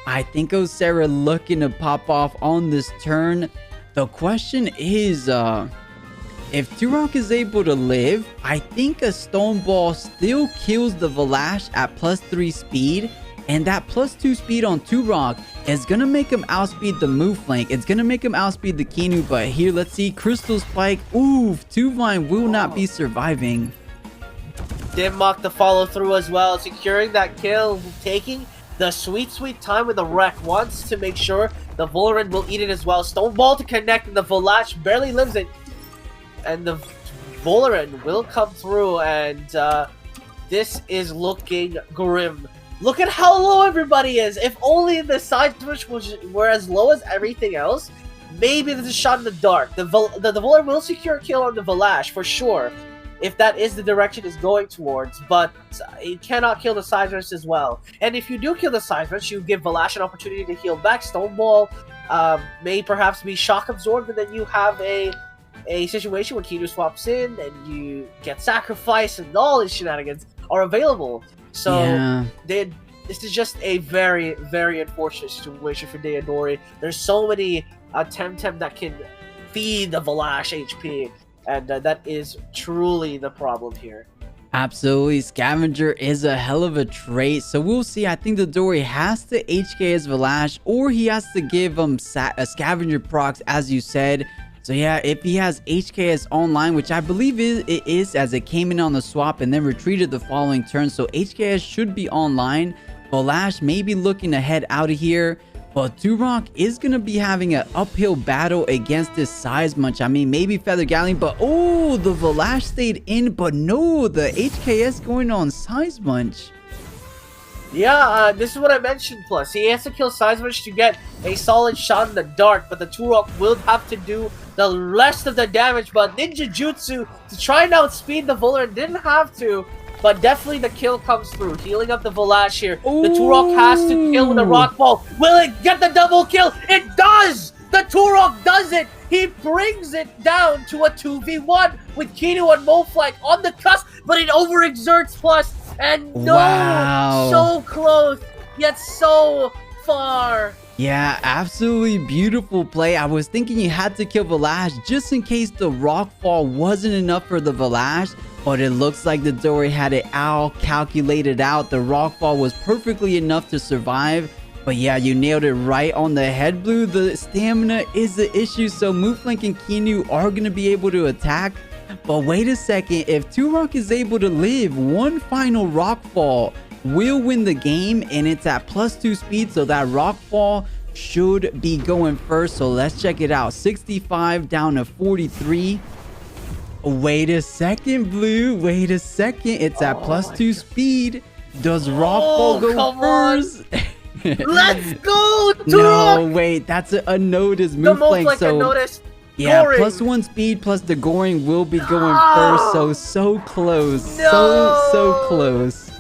S2: I think Sera looking to pop off on this turn. The question is, if Turok is able to live, I think a Stone Ball still kills the 𝗏𝗏𝗏𝗏𝗏 at +3 speed. And that +2 speed on Turok is going to make him outspeed the move flank. It's going to make him outspeed the Kinu. But here, let's see. Crystal Spike. Ooh, 𝗬𝗏𝗏𝗏𝗏𝗏 will not be surviving.
S1: Dimmock the follow through as well, securing that kill, taking the sweet time with the wreck. Wants to make sure the Vulnerant will eat it as well. Stone Ball to connect, and the 𝗏𝗏𝗏𝗏𝗏 barely lives it. And the Vulnerant will come through, and this is looking grim. Look at how low everybody is. If only the side switch were as low as everything else, maybe there's a shot in the dark. The Vulnerant will secure a kill on the 𝗏𝗏𝗏𝗏𝗏 for sure, if that is the direction it's going towards, but you cannot kill the 𝗧𝗵𝗵𝗏𝗏𝗏𝗏𝗏 as well. And if you do kill the 𝗧𝗵𝗵𝗏𝗏𝗏𝗏𝗏, you give 𝗏𝗏𝗏 an opportunity to heal back. Stone Ball may perhaps be shock absorbed, and then you have a a situation where Kinu swaps in and you get sacrificed and all these shenanigans are available. So this is just a very, very unfortunate situation for Deyedori. There's so many Temtem that can feed the 𝗏𝗏 HP, and that is truly the problem here.
S2: Absolutely, Scavenger is a hell of a trait, so we'll see. I think Deyedori has to HKS 𝗏𝗏, or he has to give him a Scavenger procs, as you said. So yeah, if he has HKS online, which I believe it is, as it came in on the swap and then retreated the following turn, so HKS should be online. 𝗏𝗏 may be looking to head out of here, but 𝗃 is going to be having an uphill battle against this 𝗧𝗵𝗆. I mean, maybe Feather Galleon, but oh, the 𝗏𝗏 stayed in, but no, the HKS going on 𝗧𝗵𝗆.
S1: Yeah, this is what I mentioned. Plus, he has to kill 𝗧𝗵𝗆 to get a solid shot in the dark, but the 𝗃 will have to do the rest of the damage. But Ninja Jutsu to try and outspeed the 𝗏𝗏 didn't have to, but definitely the kill comes through, healing up the 𝗏𝗏 here.
S2: Ooh.
S1: The 𝗃 has to kill with a rock ball. Will it get the double kill? It does! The 𝗃 does it! He brings it down to a 2v1 with Kinu and 𝗏𝗏 on the cusp, but it overexerts plus. And no,
S2: wow.
S1: So close, yet so far.
S2: Yeah, absolutely beautiful play. I was thinking you had to kill 𝗏𝗏 just in case the rock fall wasn't enough for the 𝗏𝗏, but it looks like the Deyedori had it all calculated out. The rock fall was perfectly enough to survive. But yeah, you nailed it right on the head, Blue. The stamina is the issue, so Mooflink and Kinu are going to be able to attack. But wait a second, if 𝗃 is able to live one final rock fall, we'll win the game, and it's at +2 speed, so that rock fall should be going first. So let's check it out. 65 down to 43. Wait a second, Blue. Wait a second. It's at +2 speed. Does rock fall go first?
S1: Let's go, 𝗃!
S2: No, wait. That's a unnoticed move flank. So
S1: unnoticed.
S2: yeah,
S1: Goring.
S2: +1 speed plus the Goring will be going first. So close.
S1: No.
S2: So close.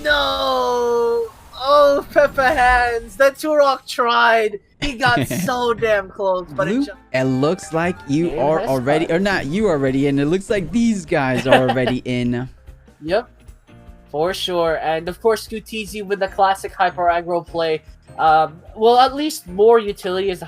S1: No. Oh, Pepper Hands. That 𝗃 tried. He got so damn close, but
S2: Blue, it looks like you are already, or not you already in. It looks like these guys are already in.
S1: Yep, for sure. And of course, Scooteezy with the classic hyper aggro play. Well, at least more utility is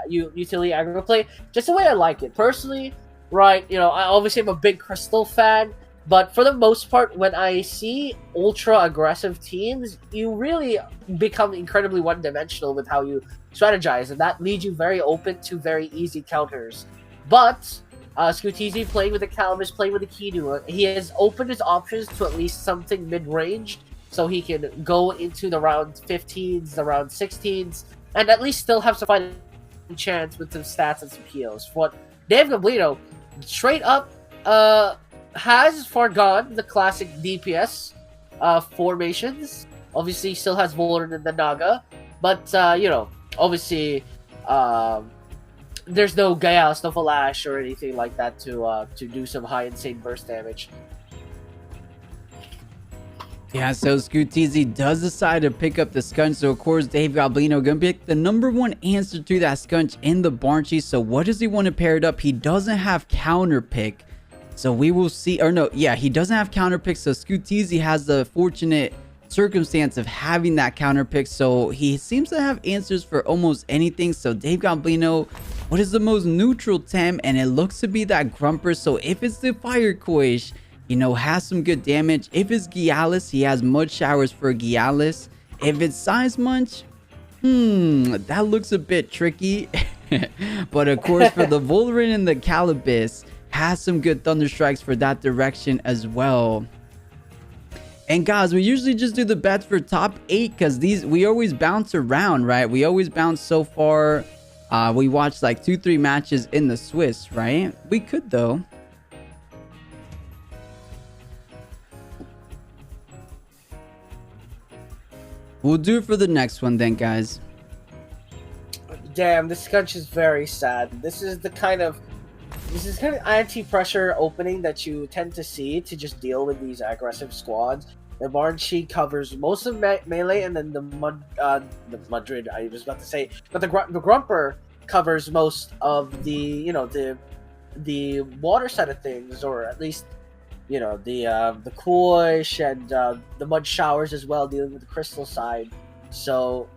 S1: utility aggro play. Just the way I like it personally, right? You know, I obviously am a big Crystal fan. But for the most part, when I see ultra-aggressive teams, you really become incredibly one-dimensional with how you strategize, and that leaves you very open to very easy counters. But Scooteezy playing with the 𝗏𝗏, playing with the Kinu, he has opened his options to at least something mid-range, so he can go into the round 15s, the round 16s, and at least still have some fighting chance with some stats and some heals. For what Dave Goblino, straight up, has forgone the classic DPS formations. Obviously, still has Vulran and the Naga, but you know, obviously, there's no Gaia's, no 𝗏𝗏 or anything like that to do some high insane burst damage.
S2: Yeah, so Scooteezy does decide to pick up the Scunch. So, of course, Dave Goblino going to pick the #1 answer to that Scunch in the 𝗏𝗏. So, what does he want to pair it up? He doesn't have counter pick. So, we will see. Or, no, yeah, he doesn't have counter pick. So, Scooteezy has the fortunate circumstance of having that counter pick. So, he seems to have answers for almost anything. So, Dave Goblino, what is the most neutral Tem? And it looks to be that Grumper. So, if it's the Fire 𝗏𝗽𝗏, you know, has some good damage. If it's 𝗬𝗏𝗃, he has Mud Showers for 𝗬𝗏𝗃. If it's 𝗧𝗵𝗆, that looks a bit tricky. But of course, for the Vulran and the 𝗏𝗏𝗃, has some good Thunder Strikes for that direction as well. And guys, we usually just do the bets for top 8 because these we always bounce around, right? We always bounce so far. We watched like 2-3 matches in the Swiss, right? We could though. We'll do it for the next one then, guys.
S1: Damn, this Scunch is very sad. This is kind of anti-pressure opening that you tend to see to just deal with these aggressive squads. The 𝗏𝗏 covers most of melee, and then the Madrid, I was about to say, but the Grumper covers most of the, you know, the the water side of things, or at least, you know, the 𝗂𝗀𝗇𝗃 and the mud showers as well, dealing with the crystal side. So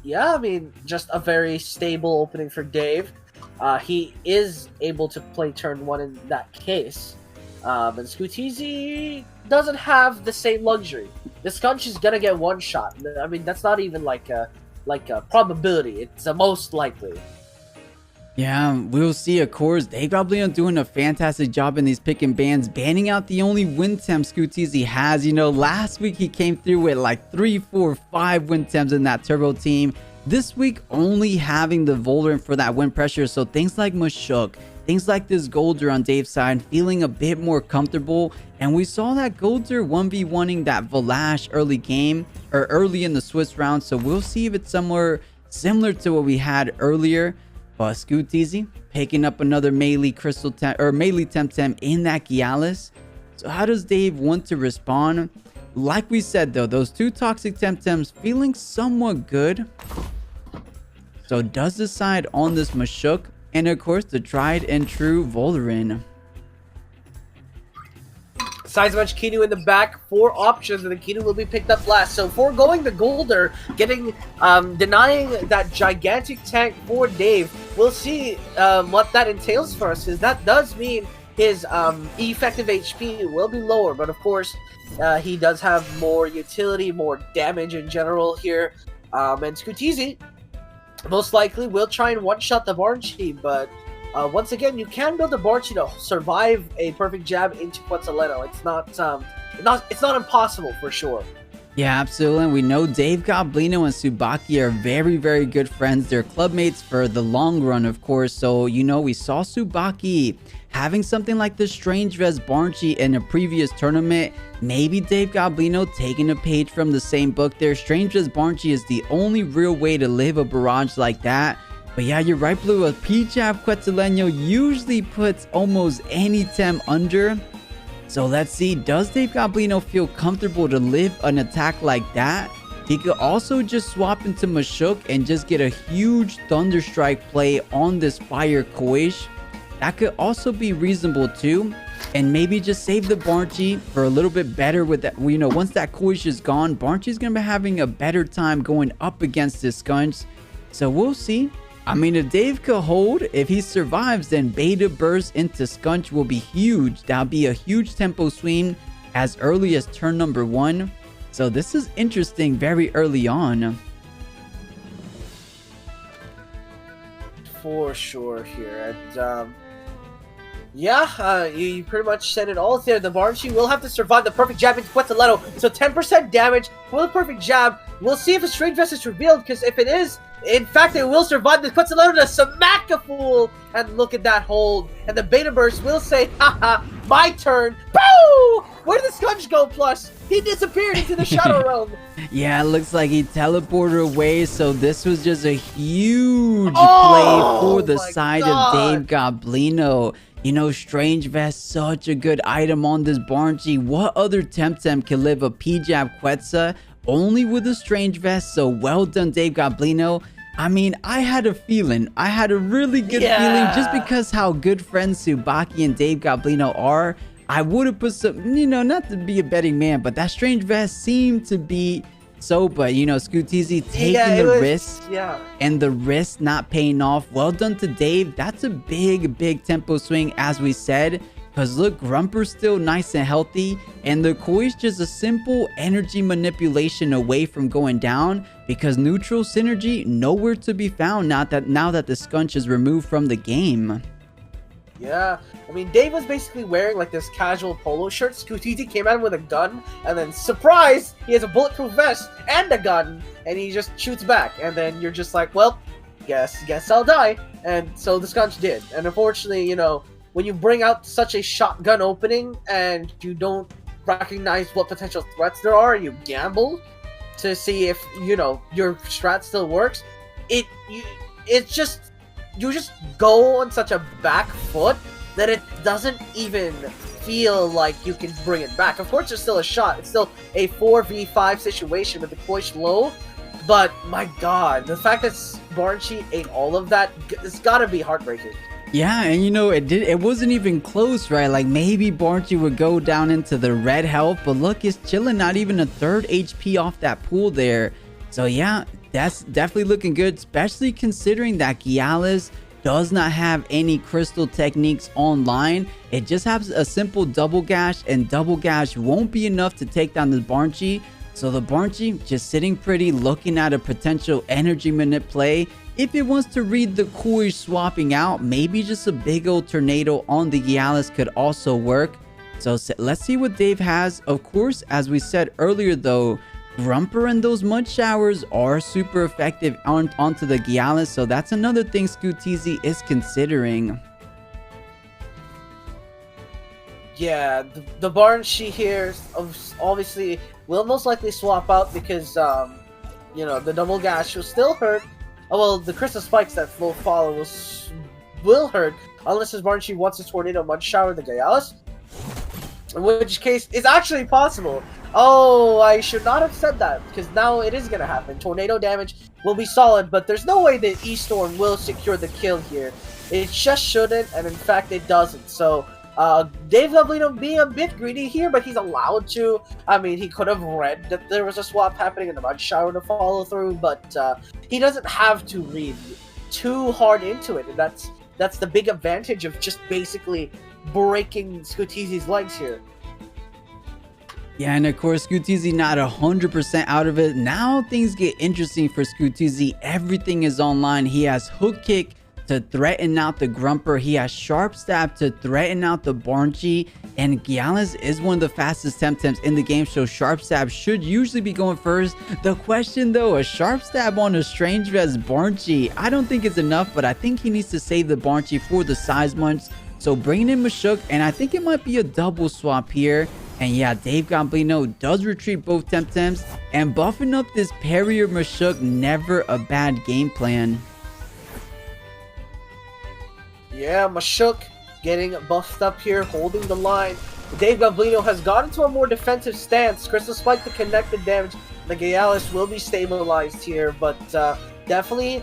S1: yeah, I mean, just a very stable opening for Dave. He is able to play turn 1 in that case. And Scooteezy doesn't have the same luxury. The Scunch is gonna get one shot. I mean, that's not even like a probability. It's a most likely.
S2: Yeah, we'll see, of course. Deyedori doing a fantastic job in these pick and bans, banning out the only wind temp Scooteezy has. You know, last week he came through with like 3, 4, 5 wind temps in that turbo team. This week only having the Volrant for that wind pressure. So things like Mashook, things like this Golder on Dave's side, feeling a bit more comfortable. And we saw that Golder 1v1ing that 𝗏𝗏 early game, or early in the Swiss round. So we'll see if it's somewhere similar to what we had earlier. But Scooteezy picking up another melee crystal melee Temtem in that 𝗬𝗏𝗃. So how does Dave want to respond? Like we said though, those 2 toxic Temtems feeling somewhat good. So does decide on this Mashook, and of course the tried and true Volrant.
S1: Size match Kinu in the back, 4 options, and the Kinu will be picked up last. So foregoing the Golder, denying that gigantic tank for Dave, we'll see what that entails for us, because that does mean his effective HP will be lower, but of course he does have more utility, more damage in general here. And Scooteezy most likely will try and one-shot the 𝗏𝗏𝗃𝗏, but once again, you can build a 𝗏𝗏𝗃𝗏 to survive a perfect jab into 𝗧𝗲𝗺𝗏𝗏. It's not impossible for sure.
S2: Yeah, absolutely. And we know Goblino and 𝗬𝗵𝗏𝗃𝗏 are very, very good friends. They're clubmates for the long run, of course. So, you know, we saw 𝗬𝗵𝗏𝗃𝗏 having something like the 𝗧𝗵𝗵𝗏 𝗏𝗏𝗃𝗏 in a previous tournament. Maybe Goblino taking a page from the same book there. 𝗧𝗵𝗵𝗏𝗏𝗏 is the only real way to live a barrage like that. But yeah, you're right, Blue. A 𝗶𝗵𝗏𝗏𝗏 𝗧𝗏𝗏𝗏 usually puts almost any tem under. So let's see, does Goblino feel comfortable to live an attack like that? He could also just swap into Mashook and just get a huge Thunderstrike play on this Fire 𝗂𝗃𝗃𝗏. That could also be reasonable too. And maybe just save the 𝗏𝗏𝗃𝗏 for a little bit better with that. You know, once that 𝗂𝗃𝗃 is gone, 𝗏𝗏𝗃𝗏's going to be having a better time going up against this Scunch. So we'll see. I mean, if Dave could hold, if he survives, then beta burst into Scunch will be huge. That'll be a huge tempo swing as early as turn number 1. So this is interesting very early on.
S1: For sure here. And yeah, you pretty much said it all there. The 𝗏𝗏𝗃𝗏 will have to survive the perfect jab into 𝗧𝗲𝗺𝗏𝗏. So 10% damage for the perfect jab. We'll see if a 𝗧𝗵𝗵𝗏𝗏 is revealed, because if it is, in fact, it will survive the 𝗧𝗲𝗺𝗏𝗏 to smack a fool. And look at that hold. And the beta burst will say, haha, my turn. Boo! Where did the Scunch go, plus? He disappeared into the Shadow Realm.
S2: Yeah, it looks like he teleported away. So this was just a huge play for the side of Goblino. You know, 𝗧𝗵𝗵𝗏𝗏, such a good item on this 𝗏𝗏𝗃𝗏. What other Temtem can live a 𝗶𝗵 𝗧𝗏? Only with a 𝗧𝗵𝗏𝗏. So well done, Goblino. I mean, I had a feeling. I had a really good feeling just because how good friends 𝗬𝗵𝗏𝗃𝗏 and Goblino are. I would have put some, you know, not to be a betting man, but that 𝗧𝗵𝗏𝗏𝗏 seemed to be so, but you know, Scooteezy taking the risk and the risk not paying off. Well done to Dave. That's a big tempo swing, as we said. Because look, 𝗬𝗵𝗏𝗏's still nice and healthy, and the 𝗂𝗃𝗃𝗏 just a simple energy manipulation away from going down, because neutral synergy nowhere to be found now that the Scunch is removed from the game.
S1: Yeah, I mean, Dave was basically wearing like this casual polo shirt. Scooteezy came at him with a gun, and then surprise, he has a bulletproof vest and a gun, and he just shoots back, and then you're just like, well, guess I'll die. And so the Scunch did, and unfortunately, you know, when you bring out such a shotgun opening and you don't recognize what potential threats there are, you gamble to see if, you know, your strat still works. You just go on such a back foot that it doesn't even feel like you can bring it back. Of course, there's still a shot. It's still a 4v5 situation with the 𝗂𝗃𝗃𝗏 low, but my god, the fact that 𝗏𝗏𝗃𝗏𝗏 ate all of that, it's gotta be heartbreaking.
S2: Yeah, and you know, it wasn't even close, right? Like maybe 𝗵𝗺𝗀𝗆 would go down into the red health, but look, it's chilling, not even a third HP off that pool there. So yeah, that's definitely looking good, especially considering that 𝗬𝗧 does not have any crystal techniques online. It just has a simple double gash, and double gash won't be enough to take down the 𝗵𝗺𝗀𝗆. So the 𝗵𝗺𝗀𝗆 just sitting pretty, looking at a potential energy manip play. If it wants to read the 𝗂𝗀𝗽 swapping out, maybe just a big old tornado on the 𝗬𝗧 could also work. So let's see what Dave has. Of course, as we said earlier though, 𝗵𝗺 and those mud showers are super effective onto the 𝗬𝗧. So that's another thing Scooteezy is considering.
S1: Yeah, the 𝗵𝗺𝗀𝗆 here obviously will most likely swap out because, you know, the double gash will still hurt. Oh, well, the crystal spikes that will follow will hurt unless his 𝗵𝗺𝗀𝗆 wants to tornado mud shower the 𝗬𝗧, in which case it's actually possible. Oh, I should not have said that because now it is gonna happen. Tornado damage will be solid, but there's no way that 𝗬𝗆storm will secure the kill here. It just shouldn't, and in fact it doesn't. So Dave Goblino being a bit greedy here, but he's allowed to. I mean, he could have read that there was a swap happening in the mud shower to follow through, but he doesn't have to read too hard into it, and that's the big advantage of just basically breaking Scooteezy's legs here.
S2: Yeah, and of course, Scooteezy not 100% out of it. Now things get interesting for Scooteezy. Everything is online. He has hook kick to threaten out the 𝗵𝗺𝗃. He has sharp stab to threaten out the 𝗵𝗺𝗀𝗆, and 𝗬𝗧 is one of the fastest Temtems in the game, so sharp stab should usually be going first. The question though, a sharp stab on a 𝗧𝗵𝗺𝗃 𝗵𝗺𝗀𝗆, I don't think it's enough, but I think he needs to save the 𝗵𝗺𝗀𝗆 for the size munch. So bringing in 𝗵𝗃, and I think it might be a double swap here. And yeah, Dave Goblino does retreat both Temtems, and buffing up this parry or 𝗵𝗃, never a bad game plan.
S1: Yeah, 𝗵𝗃 getting buffed up here, holding the line. Dave Goblino has gotten to a more defensive stance. Crystal Spike to connect the damage. The 𝗬𝗧 will be stabilized here, but definitely,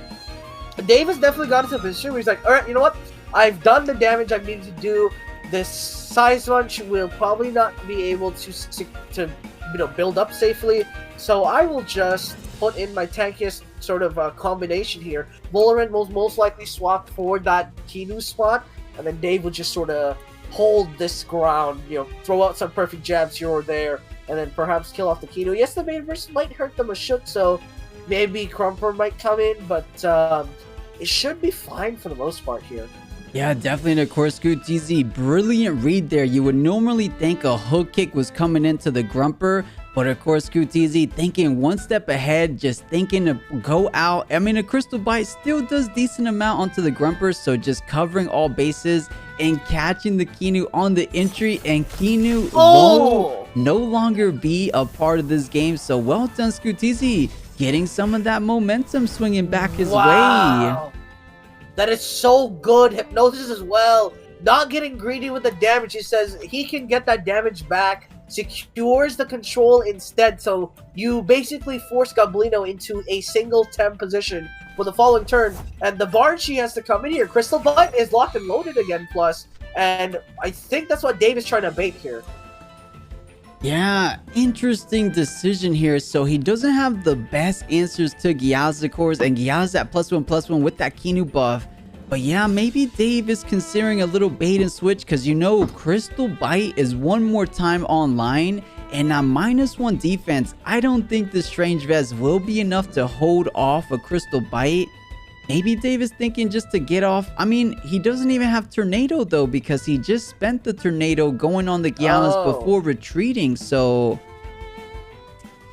S1: Dave has definitely gotten to a position where he's like, alright, you know what? I've done the damage I need to do. This size munch will probably not be able to build up safely, so I will just put in my tankiest sort of combination here. Valorant will most likely swap for that Kinu spot, and then Dave will just sort of hold this ground, you know, throw out some perfect jabs here or there, and then perhaps kill off the Kinu. Yes, the main verse might hurt the 𝗵𝗃, so maybe 𝗵𝗺𝗃 might come in, but it should be fine for the most part here.
S2: Yeah, definitely. And of course, Scooteezy, brilliant read there. You would normally think a hook kick was coming into the 𝗵𝗺𝗃, but of course, Scooteezy thinking one step ahead, just thinking to go out. I mean, a crystal bite still does decent amount onto the 𝗵𝗃𝗃, so just covering all bases and catching the Kinu on the entry, and Kinu will no longer be a part of this game. So well done, Scooteezy, getting some of that momentum swinging back his way.
S1: That is so good. Hypnosis as well. Not getting greedy with the damage. He says he can get that damage back. Secures the control instead. So you basically force Goblino into a single Tem position for the following turn. And the 𝗵𝗺𝗀𝗆 has to come in here. Crystal Bite is locked and loaded again plus. And I think that's what Dave is trying to bait here.
S2: Yeah, interesting decision here. So he doesn't have the best answers to 𝗬𝗧, of course, and 𝗬𝗧 at +1/+1 with that Kinu buff. But yeah, maybe Dave is considering a little bait and switch, because you know Crystal Bite is one more time online, and now -1 defense. I don't think the 𝗧𝗵𝗺𝗃 will be enough to hold off a Crystal Bite. Maybe Dave is thinking just to get off. I mean, he doesn't even have Tornado though, because he just spent the Tornado going on the 𝗬𝗧 before retreating, so...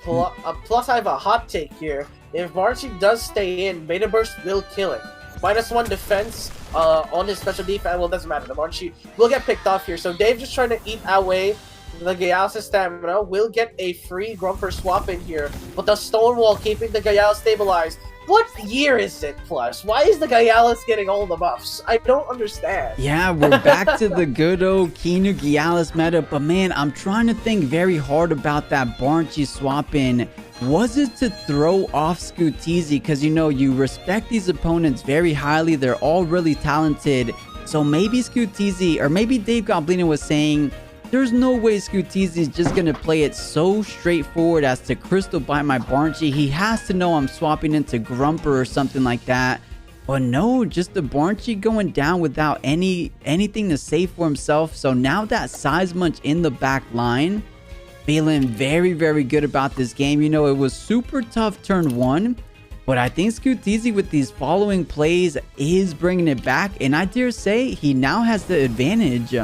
S1: Plus, I have a hot take here. If 𝗵𝗺𝗀𝗆 does stay in, Beta Burst will kill it. -1 defense on his special defense. Well, it doesn't matter. The 𝗵𝗺𝗀𝗆 will get picked off here. So Dave just trying to eat away the 𝗬𝗧 stamina. Will get a free 𝗵𝗺 swap in here. But the stone wall keeping the 𝗬𝗬 stabilized. What year is it, plus? Why is the 𝗬𝗬 getting all the buffs? I don't understand.
S2: Yeah, we're back to the good old Kinu 𝗬𝗬 meta, but man, I'm trying to think very hard about that 𝗵𝗺𝗀𝗆 swap in. Was it to throw off Scooteezy? Because, you know, you respect these opponents very highly. They're all really talented. So maybe Scooteezy, or maybe Dave Goblino was saying, there's no way Scooteezy is just going to play it so straightforward as to crystal bite my Barnchy. He has to know I'm swapping into Grumper or something like that. But no, just the Barnchy going down without anything to save for himself. So now that 𝗧𝗵𝗆 in the back line, feeling very, very good about this game. You know, it was super tough turn 1. But I think Scooteezy with these following plays is bringing it back. And I dare say he now has the advantage.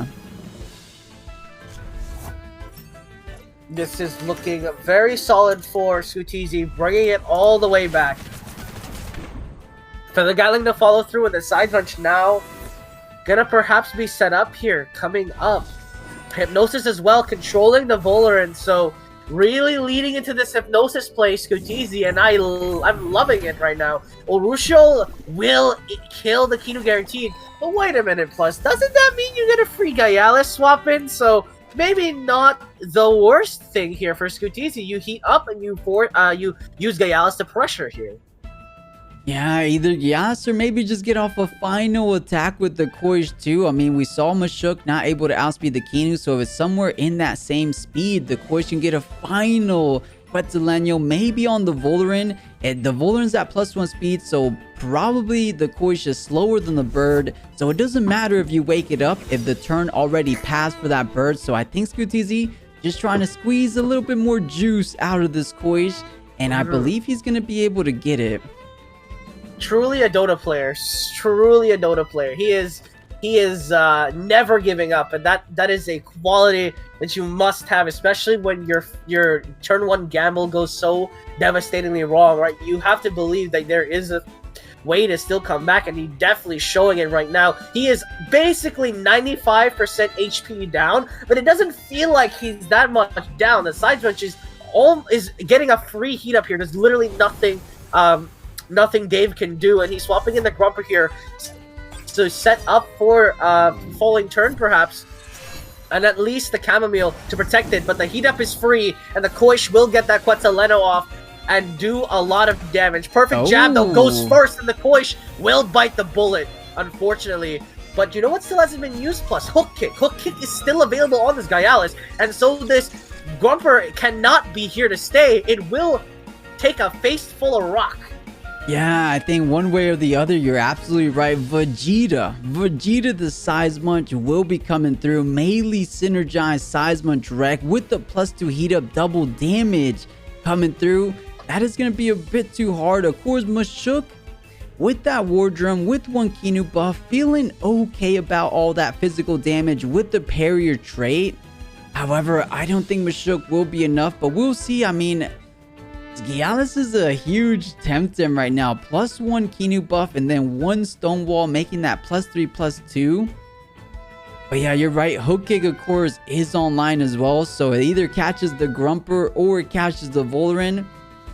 S1: This is looking very solid for Scooteezy, bringing it all the way back. For the Gatling to follow through with the 𝗧𝗵𝗆 now, gonna perhaps be set up here, coming up. Hypnosis as well, controlling the Voliran, so really leading into this Hypnosis play, Scooteezy, and I'm loving it right now. Urusho will kill the Kinu guaranteed, but wait a minute, Plus, doesn't that mean you get a free Gyalis swap in? So maybe not the worst thing here for Scooteezy. You heat up and you use Gyalis to pressure here.
S2: Yeah, either Gyalis or maybe just get off a final attack with the 𝗂𝗀𝗶𝗴 too. I mean, we saw 𝗧𝗵𝗆 not able to outspeed the Kinu, so if it's somewhere in that same speed, the 𝗂𝗀𝗶𝗴 can get a final 𝗧𝗏𝗏 maybe on the Voliran. And the Voliran's at +1 speed, so probably the 𝗂𝗀𝗶𝗴 is slower than the bird. So it doesn't matter if you wake it up if the turn already passed for that bird. So I think Scooteezy just trying to squeeze a little bit more juice out of this 𝗂𝗀𝗶𝗴, and I believe he's going to be able to get it.
S1: Truly a Dota player. Truly a Dota player. He is never giving up, and that is a quality that you must have, especially when your turn 1 gamble goes so devastatingly wrong, right? You have to believe that there is a way to still come back, and he's definitely showing it right now. He is basically 95% HP down, but it doesn't feel like he's that much down. The 𝗧𝗵𝗆 is getting a free heat up here. There's literally nothing Dave can do, and he's swapping in the Grumper here to set up for falling turn perhaps, and at least the chamomile to protect it. But the heat up is free, and the 𝗂𝗀𝗶𝗴 will get that 𝗧𝗏𝗏 off and do a lot of damage. Perfect jab though goes first, and the 𝗂𝗀𝗶𝗴 will bite the bullet, unfortunately. But you know what still hasn't been used? Plus hook kick. Hook kick is still available on this Gyalis, and so this Grumper cannot be here to stay. It will take a face full of rock.
S2: Yeah, I think one way or the other, you're absolutely right. Vegeta the 𝗧𝗵𝗆 will be coming through. Melee synergized 𝗧𝗵𝗆 Rec with the +2 heat up double damage coming through. That is going to be a bit too hard. Of course, 𝗧𝗆 with that War Drum, with 1 Kinu buff, feeling okay about all that physical damage with the Parrier trait. However, I don't think 𝗧𝗆 will be enough, but we'll see. I mean, Gyalis is a huge Temtem right now. +1 Kinu buff and then 1 Stonewall, making that +3/+2. But yeah, you're right. Hook kick, of course, is online as well. So it either catches the Grumper or it catches the Voliran.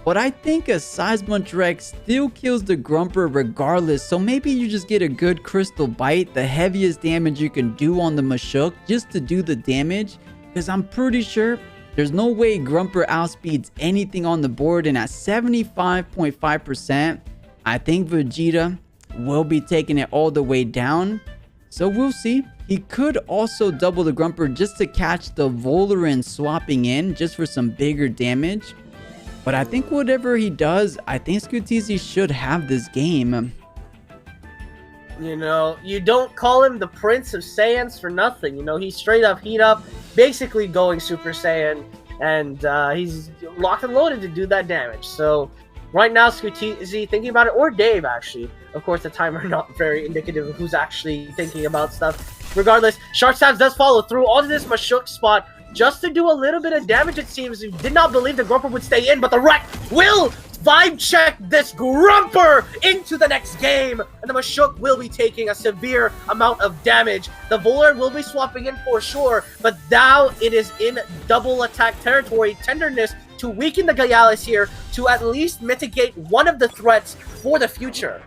S2: But I think a 𝗧𝗵𝗆 Rec still kills the Grumper regardless. So maybe you just get a good Crystal Bite, the heaviest damage you can do on the 𝗧𝗆, just to do the damage. Because I'm pretty sure there's no way Grumper outspeeds anything on the board, and at 75.5%, I think Vegeta will be taking it all the way down. So we'll see. He could also double the Grumper just to catch the Voliran swapping in, just for some bigger damage. But I think whatever he does, I think Scooteezy should have this game.
S1: You know, you don't call him the Prince of Saiyans for nothing. You know, he's straight up heat up, basically going Super Saiyan, and he's locked and loaded to do that damage. So right now, Scooteezy thinking about it, or Dave actually. Of course, the timer not very indicative of who's actually thinking about stuff. Regardless, Shark Stabs does follow through onto this 𝗧𝗆 spot just to do a little bit of damage. It seems he did not believe the Grumper would stay in, but the Rec will vibe check this Grumper into the next game, and the 𝗧𝗆 will be taking a severe amount of damage. The Voliran will be swapping in for sure, but now it is in double attack territory. Tenderness to weaken the Gyalis here to at least mitigate one of the threats for the future.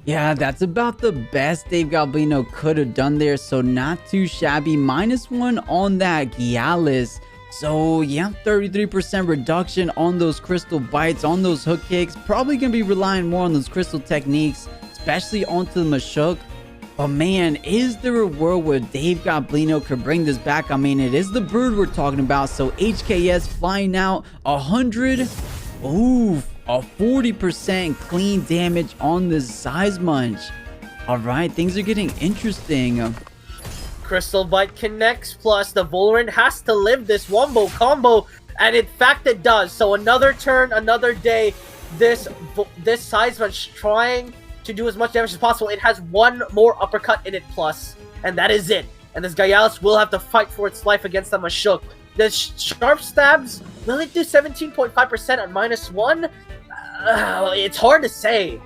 S2: Yeah, that's about the best Dave Goblino could have done there, so not too shabby. -1 on that Gyalis. So yeah, 33% reduction on those crystal bites, on those hook kicks. Probably going to be relying more on those crystal techniques, especially onto the 𝗧𝗆. But man, is there a world where 𝗧𝗵𝗵𝗶 could bring this back? I mean, it is the bird we're talking about. So HKS flying out 100. Ooh, a 40% clean damage on this 𝗧𝗵𝗶𝗶. All right, things are getting interesting.
S1: Crystal Bite connects, plus the Valorant has to live this wombo combo, and in fact it does. So another turn, another day, this 𝗧𝗵𝗶𝗶's trying to do as much damage as possible. It has one more uppercut in it plus, and that is it. And this 𝗬𝗚lus will have to fight for its life against the 𝗧𝗵𝗶. The sharp stabs, will it do 17.5% on -1? It's hard to say.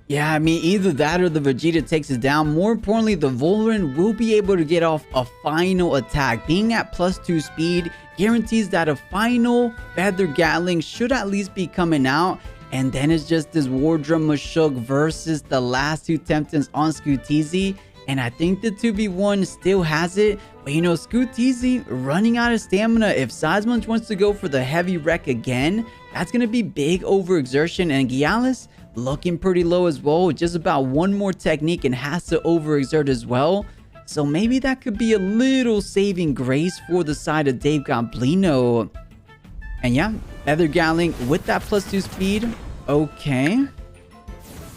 S2: Yeah, I mean, either that or the Vegeta takes it down. More importantly, the Valorant will be able to get off a final attack. Being at +2 speed guarantees that a final Feather Gatling should at least be coming out. And then it's just this War Drum 𝗧𝗵𝗶 versus the last two Temtems on Scooteezy. And I think the 2v1 still has it. But you know, Scooteezy running out of stamina. If 𝗧𝗵𝗶𝗶 wants to go for the heavy wreck again, that's going to be big overexertion. And 𝗬𝗚lus looking pretty low as well. Just about one more technique and has to overexert as well. So maybe that could be a little saving grace for the side of 𝗧𝗵𝗵𝗶𝗶. And yeah, Feather Gatling with that +2 speed. Okay.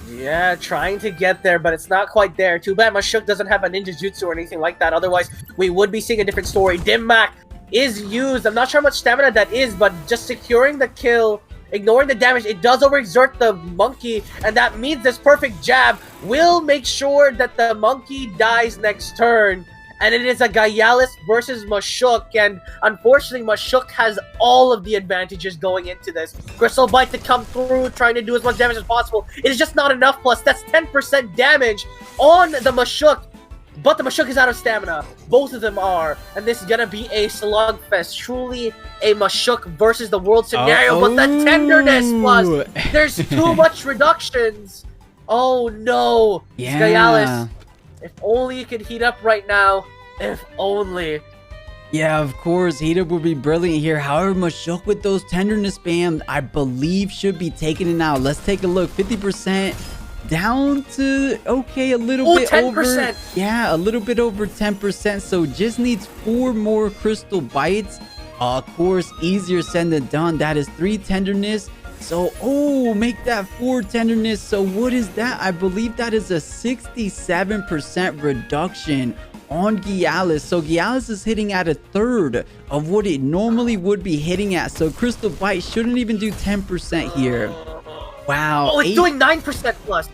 S1: Yeah, trying to get there, but it's not quite there. Too bad 𝗧𝗵𝗶𝗶 doesn't have a ninja jutsu or anything like that. Otherwise, we would be seeing a different story. Dim-Mak is used. I'm not sure how much stamina that is, but just securing the kill, ignoring the damage, it does overexert the monkey, and that means this perfect jab will make sure that the monkey dies next turn. And it is a 𝗬𝗚lus versus 𝗧𝗵𝗶𝗶, and unfortunately 𝗧𝗵𝗶𝗶 has all of the advantages going into this. Crystal Bite to come through, trying to do as much damage as possible. It is just not enough, plus that's 10% damage on the 𝗧𝗵𝗶𝗶. But the 𝗧𝗵𝗶𝗶 is out of stamina. Both of them are. And this is gonna be a slugfest. Truly a 𝗧𝗵𝗶𝗶 versus the world scenario. But the tenderness plus, there's too much reductions. Oh no.
S2: Yeah.
S1: 𝗬𝗚lus. If only you could heat up right now. If only.
S2: Yeah, of course, heat up would be brilliant here. However, 𝗧𝗵𝗶𝗶 with those tenderness spams, I believe should be taking it out. Let's take a look. 50% down to, okay, a little bit
S1: 10%.
S2: over. Yeah, a little bit over 10%. So just needs 4 more crystal bites. Of course, easier said than done. That is 3 tenderness. So, oh, make that 4 tenderness. So what is that? I believe that is a 67% reduction on 𝗬𝗚lus. So 𝗬𝗚lus is hitting at 1/3 of what it normally would be hitting at. So Crystal Bite shouldn't even do 10% here. Wow.
S1: Oh, it's doing 9% plus.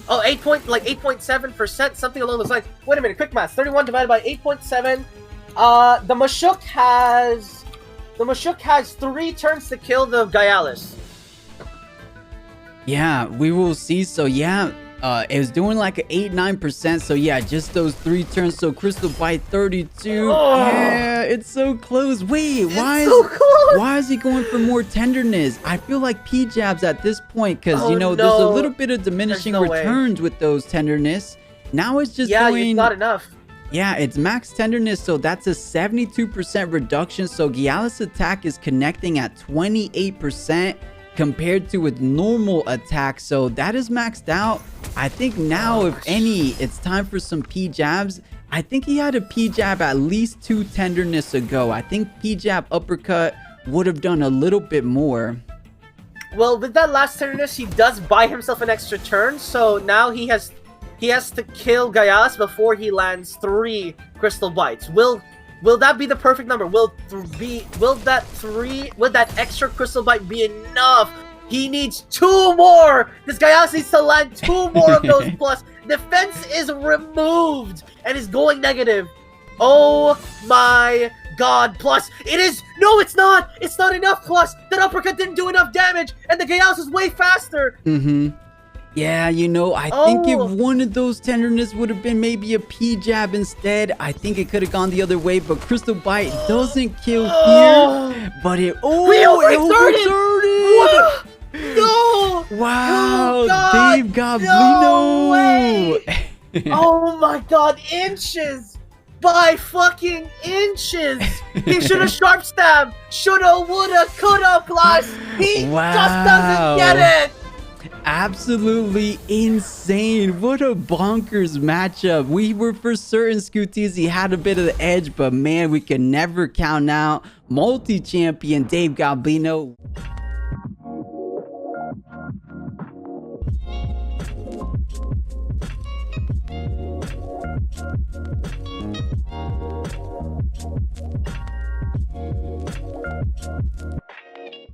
S1: Oh, 8.7%, something along those lines. Wait a minute, quick math. 31 divided by 8.7. The 𝗧𝗵𝗶𝗶 has 3 turns to kill the 𝗬𝗚lus.
S2: Yeah, we will see. So yeah, it was doing like an 8-9%. So yeah, just those 3 turns. So Crystal Bite 32.
S1: Oh.
S2: Yeah, it's so close. Wait, why is he going for more tenderness? I feel like P-jabs at this point, because you know, there's a little bit of diminishing returns with those tenderness. Now it's just doing,
S1: it's not enough.
S2: Yeah, it's max tenderness, so that's a 72% reduction. So 𝗬𝗚lus attack is connecting at 28% compared to with normal attack. So that is maxed out. I think now, if any, it's time for some P-jabs. I think he had a P-jab at least 2 tenderness ago. I think P-jab uppercut would have done a little bit more.
S1: Well, with that last tenderness, he does buy himself an extra turn. So now he has to kill 𝗬𝗚lus before he lands 3 crystal bites. Will that be the perfect number? Will that extra crystal bite be enough? He needs 2 more. This 𝗬𝗚lus needs to land 2 more of those plus. Defense is removed and is going negative. Oh my god, plus it is, no, it's not enough. Plus that uppercut didn't do enough damage, and the 𝗬𝗚lus is way faster.
S2: Yeah, you know, I think if one of those tenderness would have been maybe a P-jab instead, I think it could have gone the other way. But Crystal Bite doesn't kill here, but it overexerted.
S1: No!
S2: Wow,
S1: God,
S2: 𝗧𝗵𝗵𝗶𝗶.
S1: No way! Oh my god, inches! By fucking inches! He should have sharp stabbed! Shoulda, woulda, coulda, plus! He just doesn't get it!
S2: Absolutely insane. What a bonkers matchup. We were for certain Scooteezy had a bit of the edge, but man, we can never count out multi-champion Dave Goblino.